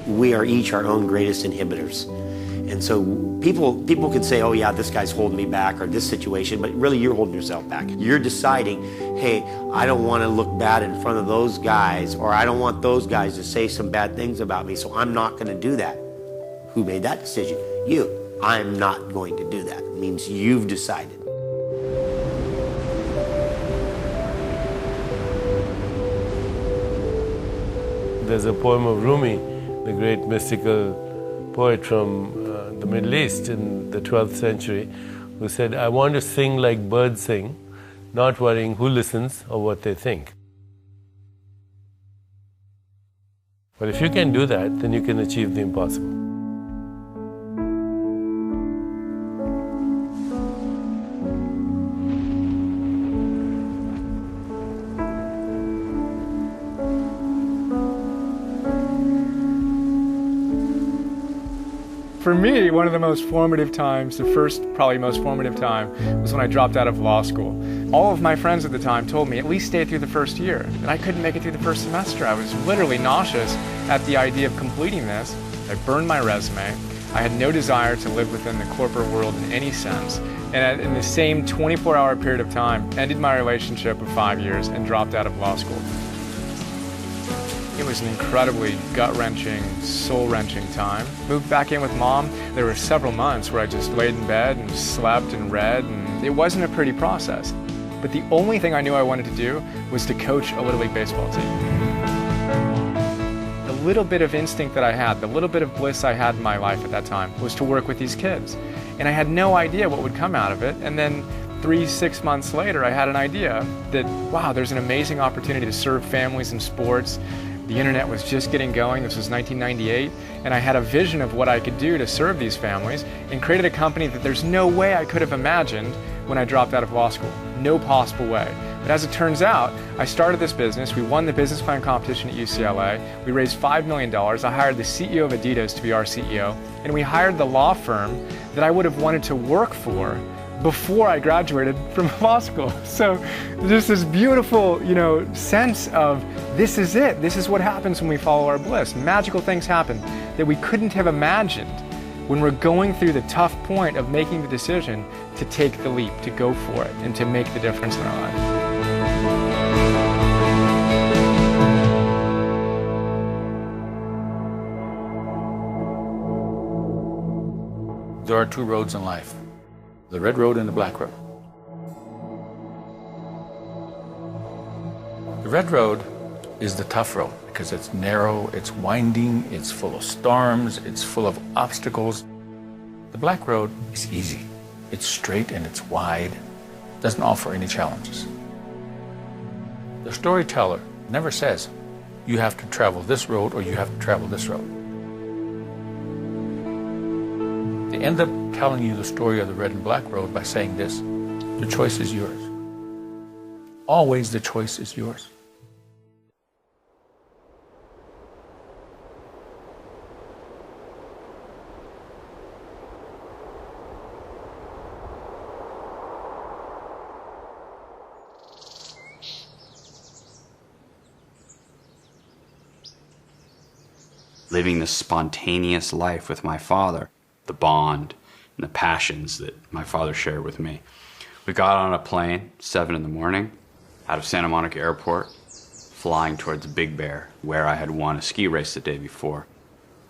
We are each our own greatest inhibitors. And so people can say, oh yeah, this guy's holding me back, or this situation, but really you're holding yourself back. You're deciding, hey, I don't want to look bad in front of those guys, or I don't want those guys to say some bad things about me, so I'm not going to do that. Who made that decision? You. I'm not going to do that. It means you've decided. There's a poem of Rumi, the great mystical poet from the Middle East in the 12th century, who said, I want to sing like birds sing, not worrying who listens or what they think. But if you can do that, then you can achieve the impossible. For me, one of the most formative times, the first probably most formative time, was when I dropped out of law school. All of my friends at the time told me at least stay through the first year, and I couldn't make it through the first semester. I was literally nauseous at the idea of completing this. I burned my resume. I had no desire to live within the corporate world in any sense, and in the same 24-hour period of time, ended my relationship of 5 years and dropped out of law school. It was an incredibly gut-wrenching, soul-wrenching time. Moved back in with Mom. There were several months where I just laid in bed and slept and read, and it wasn't a pretty process. But the only thing I knew I wanted to do was to coach a Little League baseball team. The little bit of instinct that I had, the little bit of bliss I had in my life at that time, was to work with these kids. And I had no idea what would come out of it, and then 3-6 months later, I had an idea that, wow, there's an amazing opportunity to serve families in sports. The internet was just getting going. This was 1998, and I had a vision of what I could do to serve these families and created a company that there's no way I could have imagined when I dropped out of law school. No possible way. But as it turns out, I started this business. We won the business plan competition at UCLA. We raised $5 million. I hired the CEO of Adidas to be our CEO, and we hired the law firm that I would have wanted to work for before I graduated from law school. So just this beautiful, sense of this is it. This is what happens when we follow our bliss. Magical things happen that we couldn't have imagined when we're going through the tough point of making the decision to take the leap, to go for it, and to make the difference in our lives. There are two roads in life, the red road and the black road. The red road is the tough road because it's narrow, it's winding, it's full of storms, it's full of obstacles. The black road is easy. It's straight and it's wide, doesn't offer any challenges. The storyteller never says, you have to travel this road or you have to travel this road. They end up telling you the story of the red and black road by saying this, the choice is yours. Always the choice is yours. Living this spontaneous life with my father, the bond and the passions that my father shared with me. We got on a plane, 7 in the morning, out of Santa Monica Airport, flying towards Big Bear, where I had won a ski race the day before.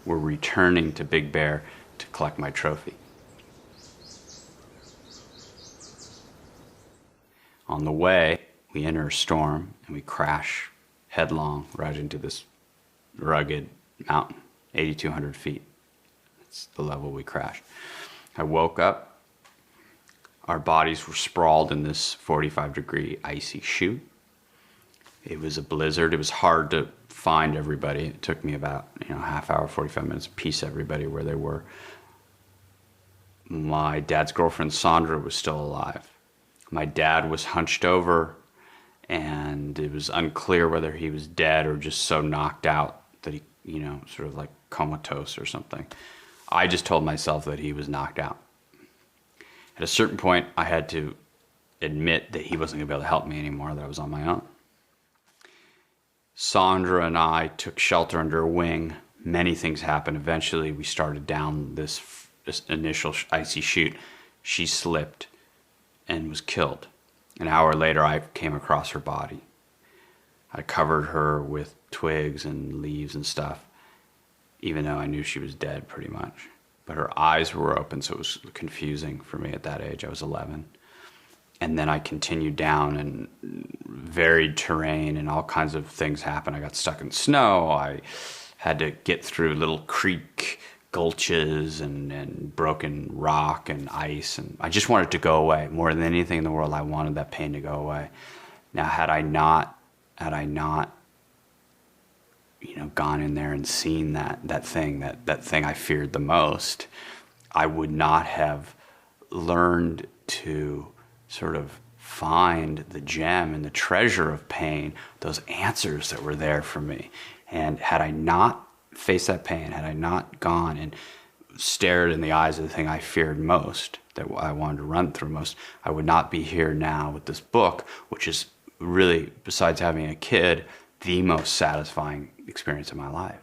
We're returning to Big Bear to collect my trophy. On the way, we enter a storm and we crash headlong right into this rugged mountain, 8,200 feet. That's the level we crashed. I woke up. Our bodies were sprawled in this 45-degree icy chute. It was a blizzard. It was hard to find everybody. It took me about half hour, 45 minutes to piece everybody where they were. My dad's girlfriend, Sandra, was still alive. My dad was hunched over, and it was unclear whether he was dead or just so knocked out that he, sort of like comatose or something. I just told myself that he was knocked out. At a certain point, I had to admit that he wasn't going to be able to help me anymore, that I was on my own. Sandra and I took shelter under a wing. Many things happened. Eventually, we started down this initial icy chute. She slipped and was killed. An hour later, I came across her body. I covered her with twigs and leaves and stuff, even though I knew she was dead pretty much. But her eyes were open, so it was confusing for me at that age. I was 11. And then I continued down, and varied terrain and all kinds of things happened. I got stuck in snow. I had to get through little creek gulches and broken rock and ice. And I just wanted it to go away. More than anything in the world, I wanted that pain to go away. Now, had I not gone in there and seen that thing I feared the most, I would not have learned to sort of find the gem and the treasure of pain, those answers that were there for me. And had I not faced that pain, had I not gone and stared in the eyes of the thing I feared most, that I wanted to run through most, I would not be here now with this book, which is really, besides having a kid, the most satisfying experience of my life.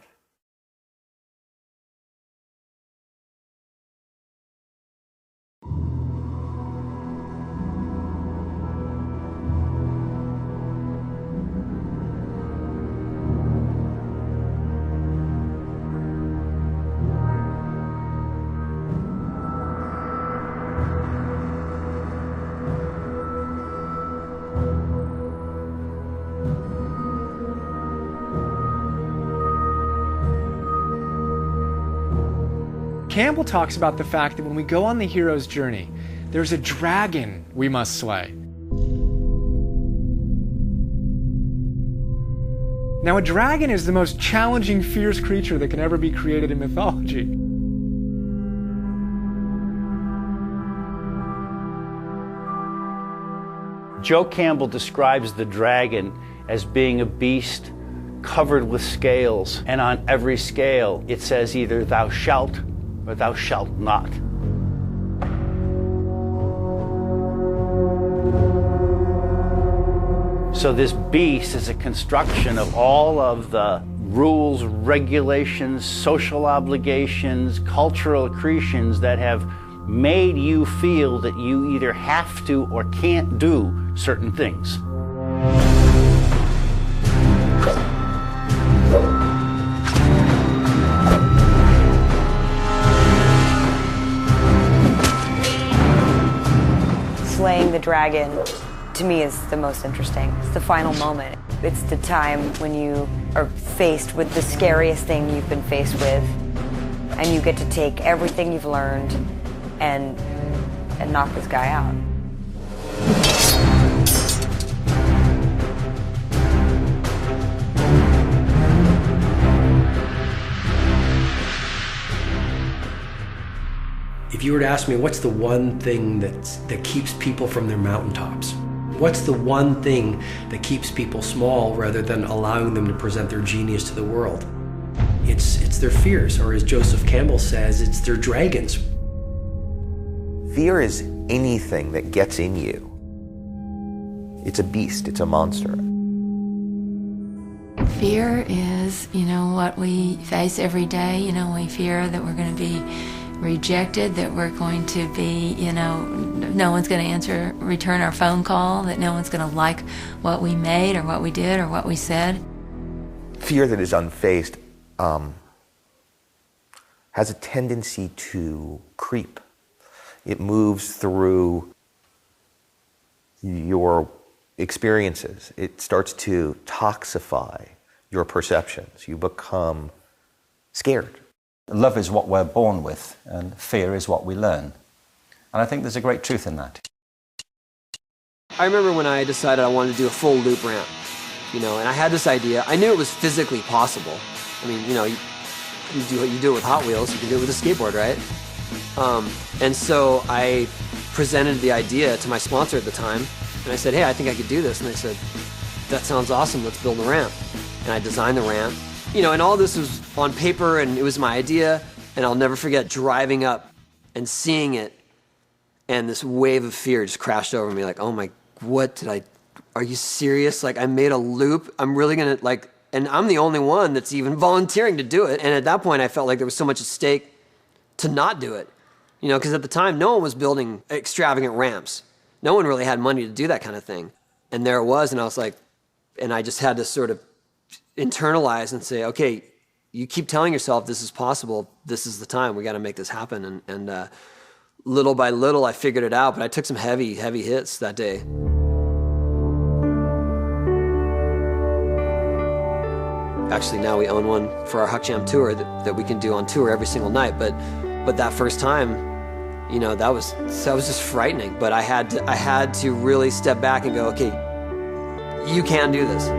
Campbell talks about the fact that when we go on the hero's journey, there's a dragon we must slay. Now, a dragon is the most challenging, fierce creature that can ever be created in mythology. Joe Campbell describes the dragon as being a beast covered with scales, and on every scale it says either thou shalt or thou shalt not. So this beast is a construction of all of the rules, regulations, social obligations, cultural accretions that have made you feel that you either have to or can't do certain things. Slaying the dragon, to me, is the most interesting. It's the final moment. It's the time when you are faced with the scariest thing you've been faced with, and you get to take everything you've learned and knock this guy out. If you were to ask me, what's the one thing that keeps people from their mountaintops? What's the one thing that keeps people small rather than allowing them to present their genius to the world? It's their fears, or as Joseph Campbell says, it's their dragons. Fear is anything that gets in you. It's a beast, it's a monster. Fear is, what we face every day. We fear that we're going to be rejected, that we're going to be, no one's going to return our phone call, that no one's going to like what we made or what we did or what we said. Fear that is unfaced has a tendency to creep. It moves through your experiences. It starts to toxify your perceptions. You become scared. Love is what we're born with, and fear is what we learn. And I think there's a great truth in that. I remember when I decided I wanted to do a full loop ramp, and I had this idea. I knew it was physically possible. I mean, you do it with Hot Wheels, you can do it with a skateboard, right? And so I presented the idea to my sponsor at the time, and I said, hey, I think I could do this. And they said, that sounds awesome, let's build a ramp. And I designed the ramp. And all this was on paper, and it was my idea, and I'll never forget driving up and seeing it, and this wave of fear just crashed over me, like, oh my, are you serious? Like, I made a loop, I'm really gonna, and I'm the only one that's even volunteering to do it, and at that point I felt like there was so much at stake to not do it, because at the time no one was building extravagant ramps. No one really had money to do that kind of thing. And there it was, and I was like, and I just had to sort of internalize and say, okay, you keep telling yourself this is possible, this is the time, we got to make this happen. And little by little I figured it out, but I took some heavy hits that day. Actually now we own one for our Huck Jam tour that we can do on tour every single night, but that first time, that was just frightening. But I had to really step back and go, okay, you can do this.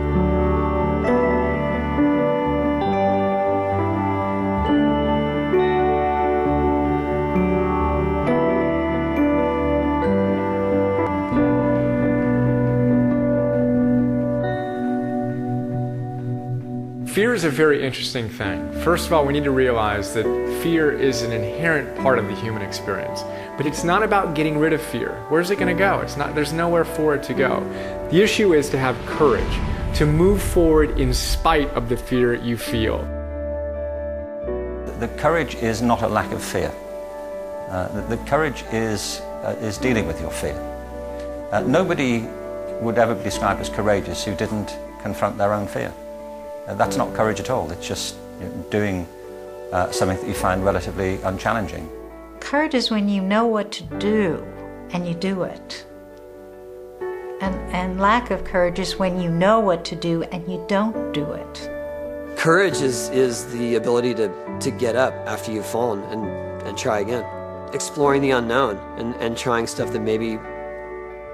Fear is a very interesting thing. First of all, we need to realize that fear is an inherent part of the human experience. But it's not about getting rid of fear. Where's it going to go? There's nowhere for it to go. The issue is to have courage, to move forward in spite of the fear you feel. The courage is not a lack of fear. The courage is dealing with your fear. Nobody would ever be described as courageous who didn't confront their own fear. That's not courage at all. It's just doing something that you find relatively unchallenging. Courage is when you know what to do and you do it. And lack of courage is when you know what to do and you don't do it. Courage is the ability to get up after you've fallen and try again. Exploring the unknown and trying stuff that maybe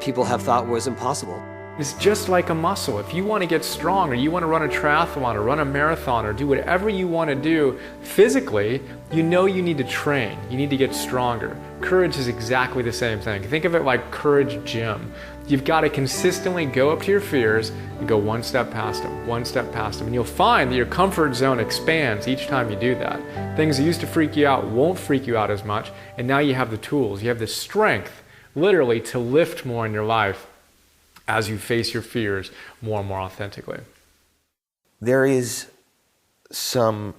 people have thought was impossible. It's just like a muscle. If you want to get strong, or you want to run a triathlon or run a marathon or do whatever you want to do physically, you need to train. You need to get stronger. Courage is exactly the same thing. Think of it like Courage Gym. You've got to consistently go up to your fears and go one step past them, one step past them. And you'll find that your comfort zone expands each time you do that. Things that used to freak you out won't freak you out as much. And now you have the tools, you have the strength, literally, to lift more in your life as you face your fears more and more authentically. There is some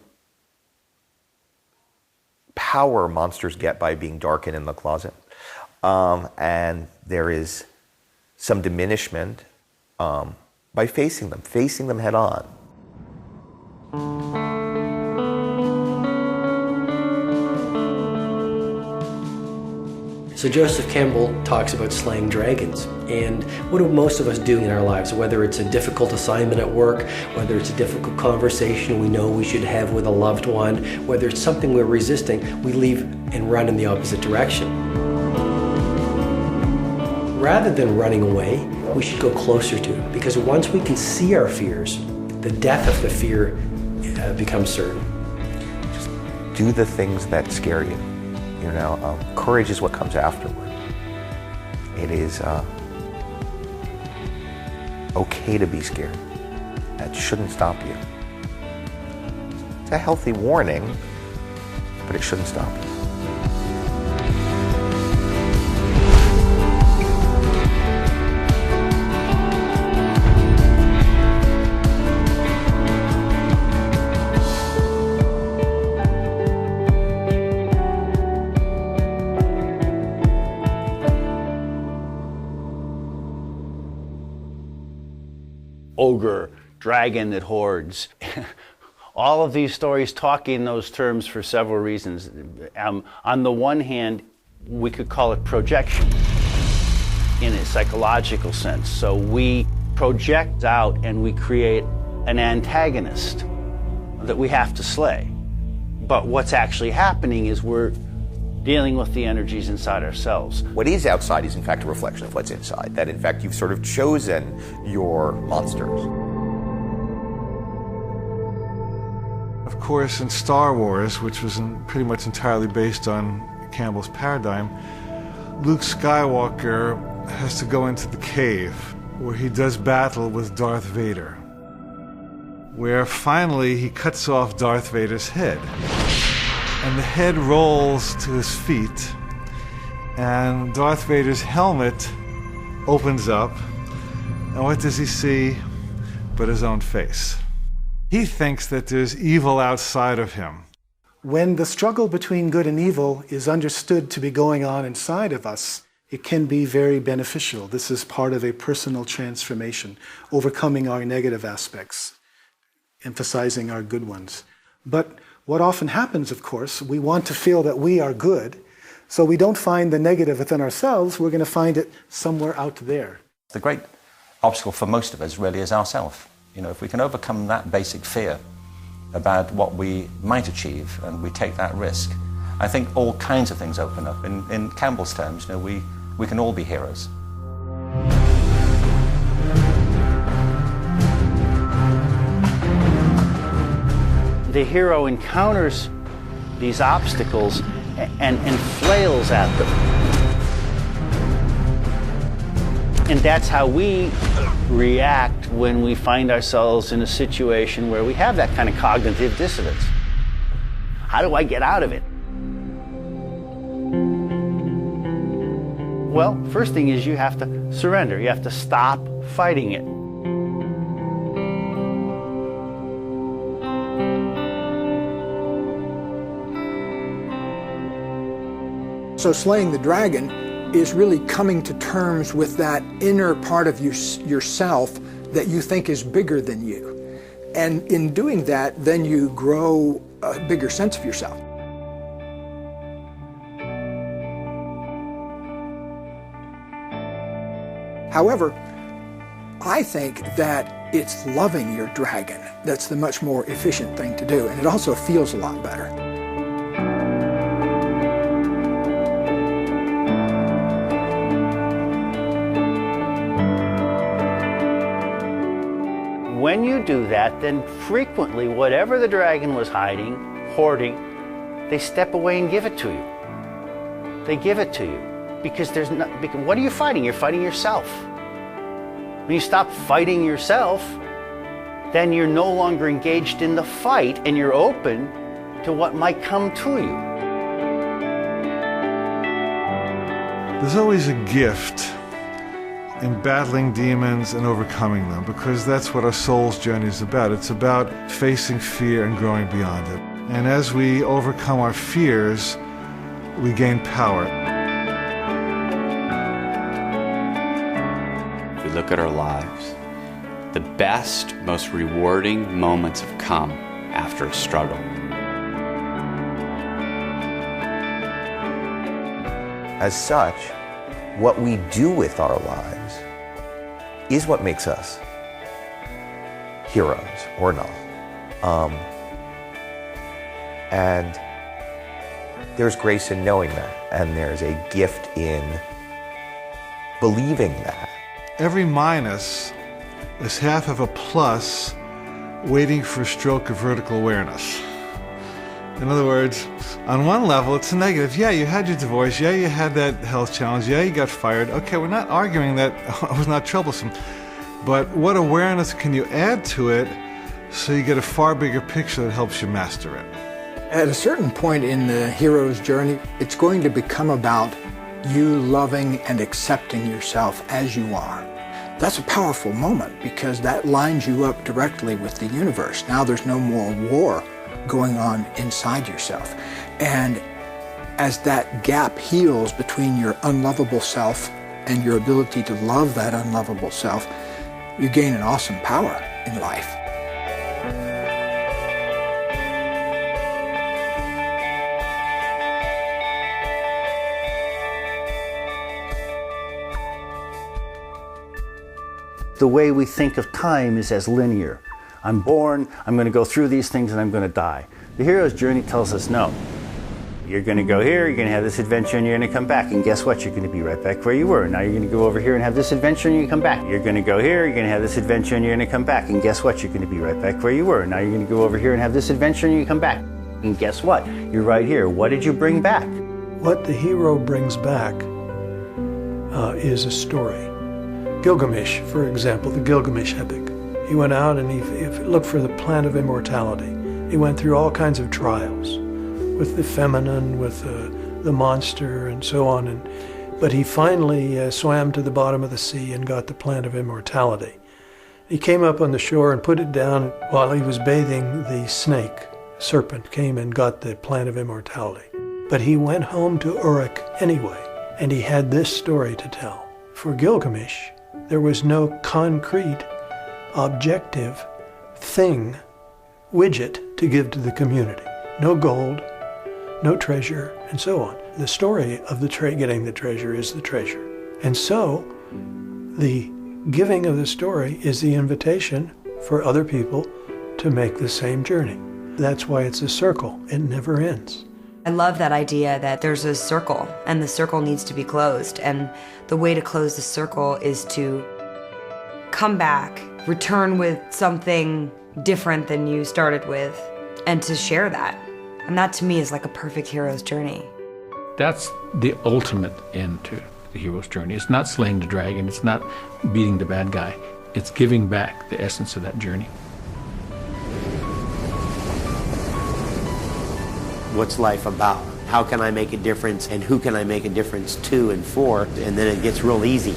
power monsters get by being darkened in the closet. And there is some diminishment by facing them head on. So Joseph Campbell talks about slaying dragons. And what do most of us do in our lives? Whether it's a difficult assignment at work, whether it's a difficult conversation we know we should have with a loved one, whether it's something we're resisting, we leave and run in the opposite direction. Rather than running away, we should go closer to it, because once we can see our fears, the death of the fear becomes certain. Just do the things that scare you. You know, courage is what comes afterward. It is okay to be scared. That shouldn't stop you. It's a healthy warning, but it shouldn't stop you. Ogre, dragon that hoards. All of these stories talk in those terms for several reasons. On the one hand, we could call it projection in a psychological sense. So we project out and we create an antagonist that we have to slay. But what's actually happening is we're dealing with the energies inside ourselves. What is outside is in fact a reflection of what's inside, that in fact you've sort of chosen your monsters. Of course, in Star Wars, which was pretty much entirely based on Campbell's paradigm, Luke Skywalker has to go into the cave where he does battle with Darth Vader, where finally he cuts off Darth Vader's head. And the head rolls to his feet, and Darth Vader's helmet opens up, and what does he see but his own face? He thinks that there's evil outside of him. When the struggle between good and evil is understood to be going on inside of us, it can be very beneficial. This is part of a personal transformation, overcoming our negative aspects, emphasizing our good ones. But what often happens, of course, we want to feel that we are good, so we don't find the negative within ourselves, we're going to find it somewhere out there. The great obstacle for most of us really is ourself. You know, if we can overcome that basic fear about what we might achieve and we take that risk, I think all kinds of things open up. In Campbell's terms, you know, we can all be heroes. The hero encounters these obstacles and flails at them. And that's how we react when we find ourselves in a situation where we have that kind of cognitive dissonance. How do I get out of it? Well, first thing is you have to surrender. You have to stop fighting it. So slaying the dragon is really coming to terms with that inner part of yourself that you think is bigger than you. And in doing that, then you grow a bigger sense of yourself. However, I think that it's loving your dragon that's the much more efficient thing to do, and it also feels a lot better. When you do that, then frequently whatever the dragon was hiding, hoarding, they step away and give it to you. They give it to you. Because what are you fighting? You're fighting yourself. When you stop fighting yourself, then you're no longer engaged in the fight and you're open to what might come to you. There's always a gift in battling demons and overcoming them, because that's what our soul's journey is about. It's about facing fear and growing beyond it. And as we overcome our fears, we gain power. If we look at our lives, the best, most rewarding moments have come after a struggle. as such, what we do with our lives is what makes us heroes or not. And there's grace in knowing that, and there's a gift in believing that. Every minus is half of a plus waiting for a stroke of vertical awareness. In other words, on one level, it's a negative. Yeah, you had your divorce. Yeah, you had that health challenge. Yeah, you got fired. Okay, we're not arguing that it was not troublesome. But what awareness can you add to it so you get a far bigger picture that helps you master it? At a certain point in the hero's journey, it's going to become about you loving and accepting yourself as you are. That's a powerful moment because that lines you up directly with the universe. Now there's no more war going on inside yourself. And as that gap heals between your unlovable self and your ability to love that unlovable self, you gain an awesome power in life. The way we think of time is as linear. I'm born, I'm going to go through these things, and I'm going to die. The hero's journey tells us no. You're going to go here, you're going to have this adventure, and you're going to come back. And guess what? You're going to be right back where you were. Now you're going to go over here and have this adventure, and you come back. You're going to go here, you're going to have this adventure, and you're going to come back. And guess what? You're going to be right back where you were. Now you're going to go over here and have this adventure, and you come back. And guess what? You're right here. What did you bring back? What the hero brings back is a story. Gilgamesh, for example, the Gilgamesh epic. He went out and he looked for the plant of immortality. He went through all kinds of trials with the feminine, with the monster, and so on. But he finally swam to the bottom of the sea and got the plant of immortality. He came up on the shore and put it down. While he was bathing, the snake, serpent, came and got the plant of immortality. But he went home to Uruk anyway, and he had this story to tell. For Gilgamesh, there was no concrete, objective thing, widget to give to the community. No gold, no treasure, and so on. The story of getting the treasure is the treasure. And so, the giving of the story is the invitation for other people to make the same journey. That's why it's a circle. It never ends. I love that idea that there's a circle and the circle needs to be closed. And the way to close the circle is to come back, return with something different than you started with, and to share that. And that to me is like a perfect hero's journey. That's the ultimate end to the hero's journey. It's not slaying the dragon, it's not beating the bad guy. It's giving back the essence of that journey. What's life about? How can I make a difference, and who can I make a difference to and for? And then it gets real easy.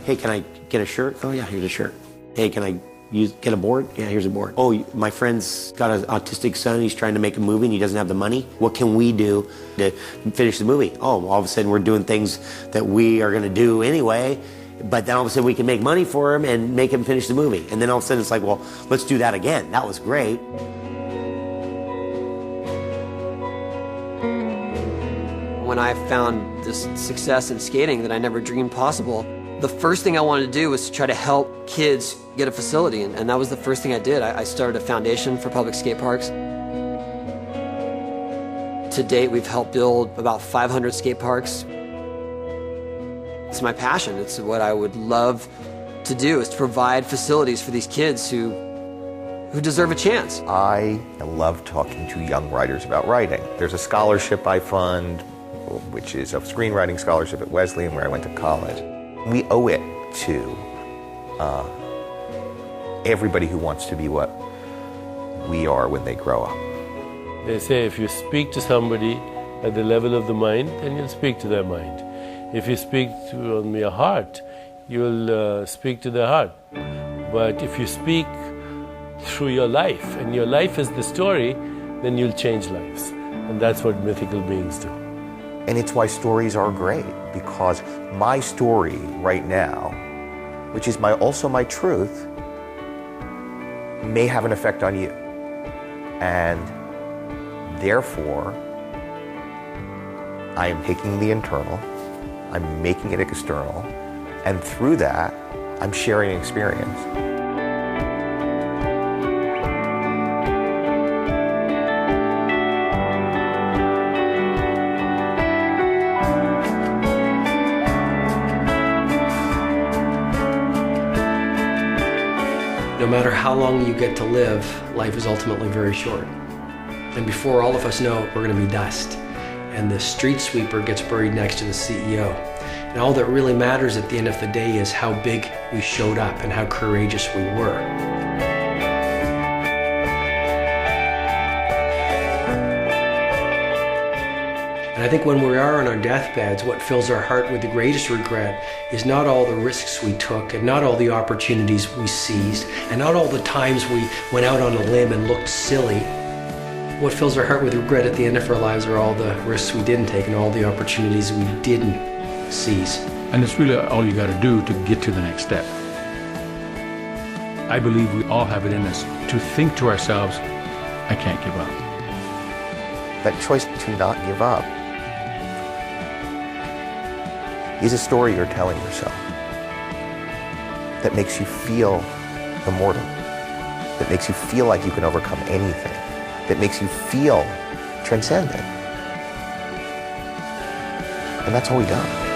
Hey, can I get a shirt? Oh yeah, here's a shirt. Hey, can I get a board? Yeah, here's a board. Oh, my friend's got an autistic son, he's trying to make a movie and he doesn't have the money. What can we do to finish the movie? Oh, all of a sudden we're doing things that we are gonna do anyway, but then all of a sudden we can make money for him and make him finish the movie. And then all of a sudden it's like, well, let's do that again. That was great. When I found this success in skating that I never dreamed possible, the first thing I wanted to do was to try to help kids get a facility, and that was the first thing I did. I started a foundation for public skate parks. To date, we've helped build about 500 skate parks. It's my passion. It's what I would love to do, is to provide facilities for these kids who deserve a chance. I love talking to young writers about writing. There's a scholarship I fund, which is a screenwriting scholarship at Wesleyan, where I went to college. We owe it to everybody who wants to be what we are when they grow up. They say if you speak to somebody at the level of the mind, then you'll speak to their mind. If you speak to your heart, you'll speak to their heart. But if you speak through your life, and your life is the story, then you'll change lives. And that's what mythical beings do. And it's why stories are great, because my story right now, which is also my truth, may have an effect on you. And therefore, I am taking the internal, I'm making it external, and through that, I'm sharing experience. No matter how long you get to live, life is ultimately very short. And before all of us know it, we're going to be dust. And the street sweeper gets buried next to the CEO. And all that really matters at the end of the day is how big we showed up and how courageous we were. And I think when we are on our deathbeds, what fills our heart with the greatest regret is not all the risks we took and not all the opportunities we seized and not all the times we went out on a limb and looked silly. What fills our heart with regret at the end of our lives are all the risks we didn't take and all the opportunities we didn't seize. And it's really all you got to do to get to the next step. I believe we all have it in us to think to ourselves, I can't give up. That choice to not give up is a story you're telling yourself that makes you feel immortal, that makes you feel like you can overcome anything, that makes you feel transcendent. And that's all we got.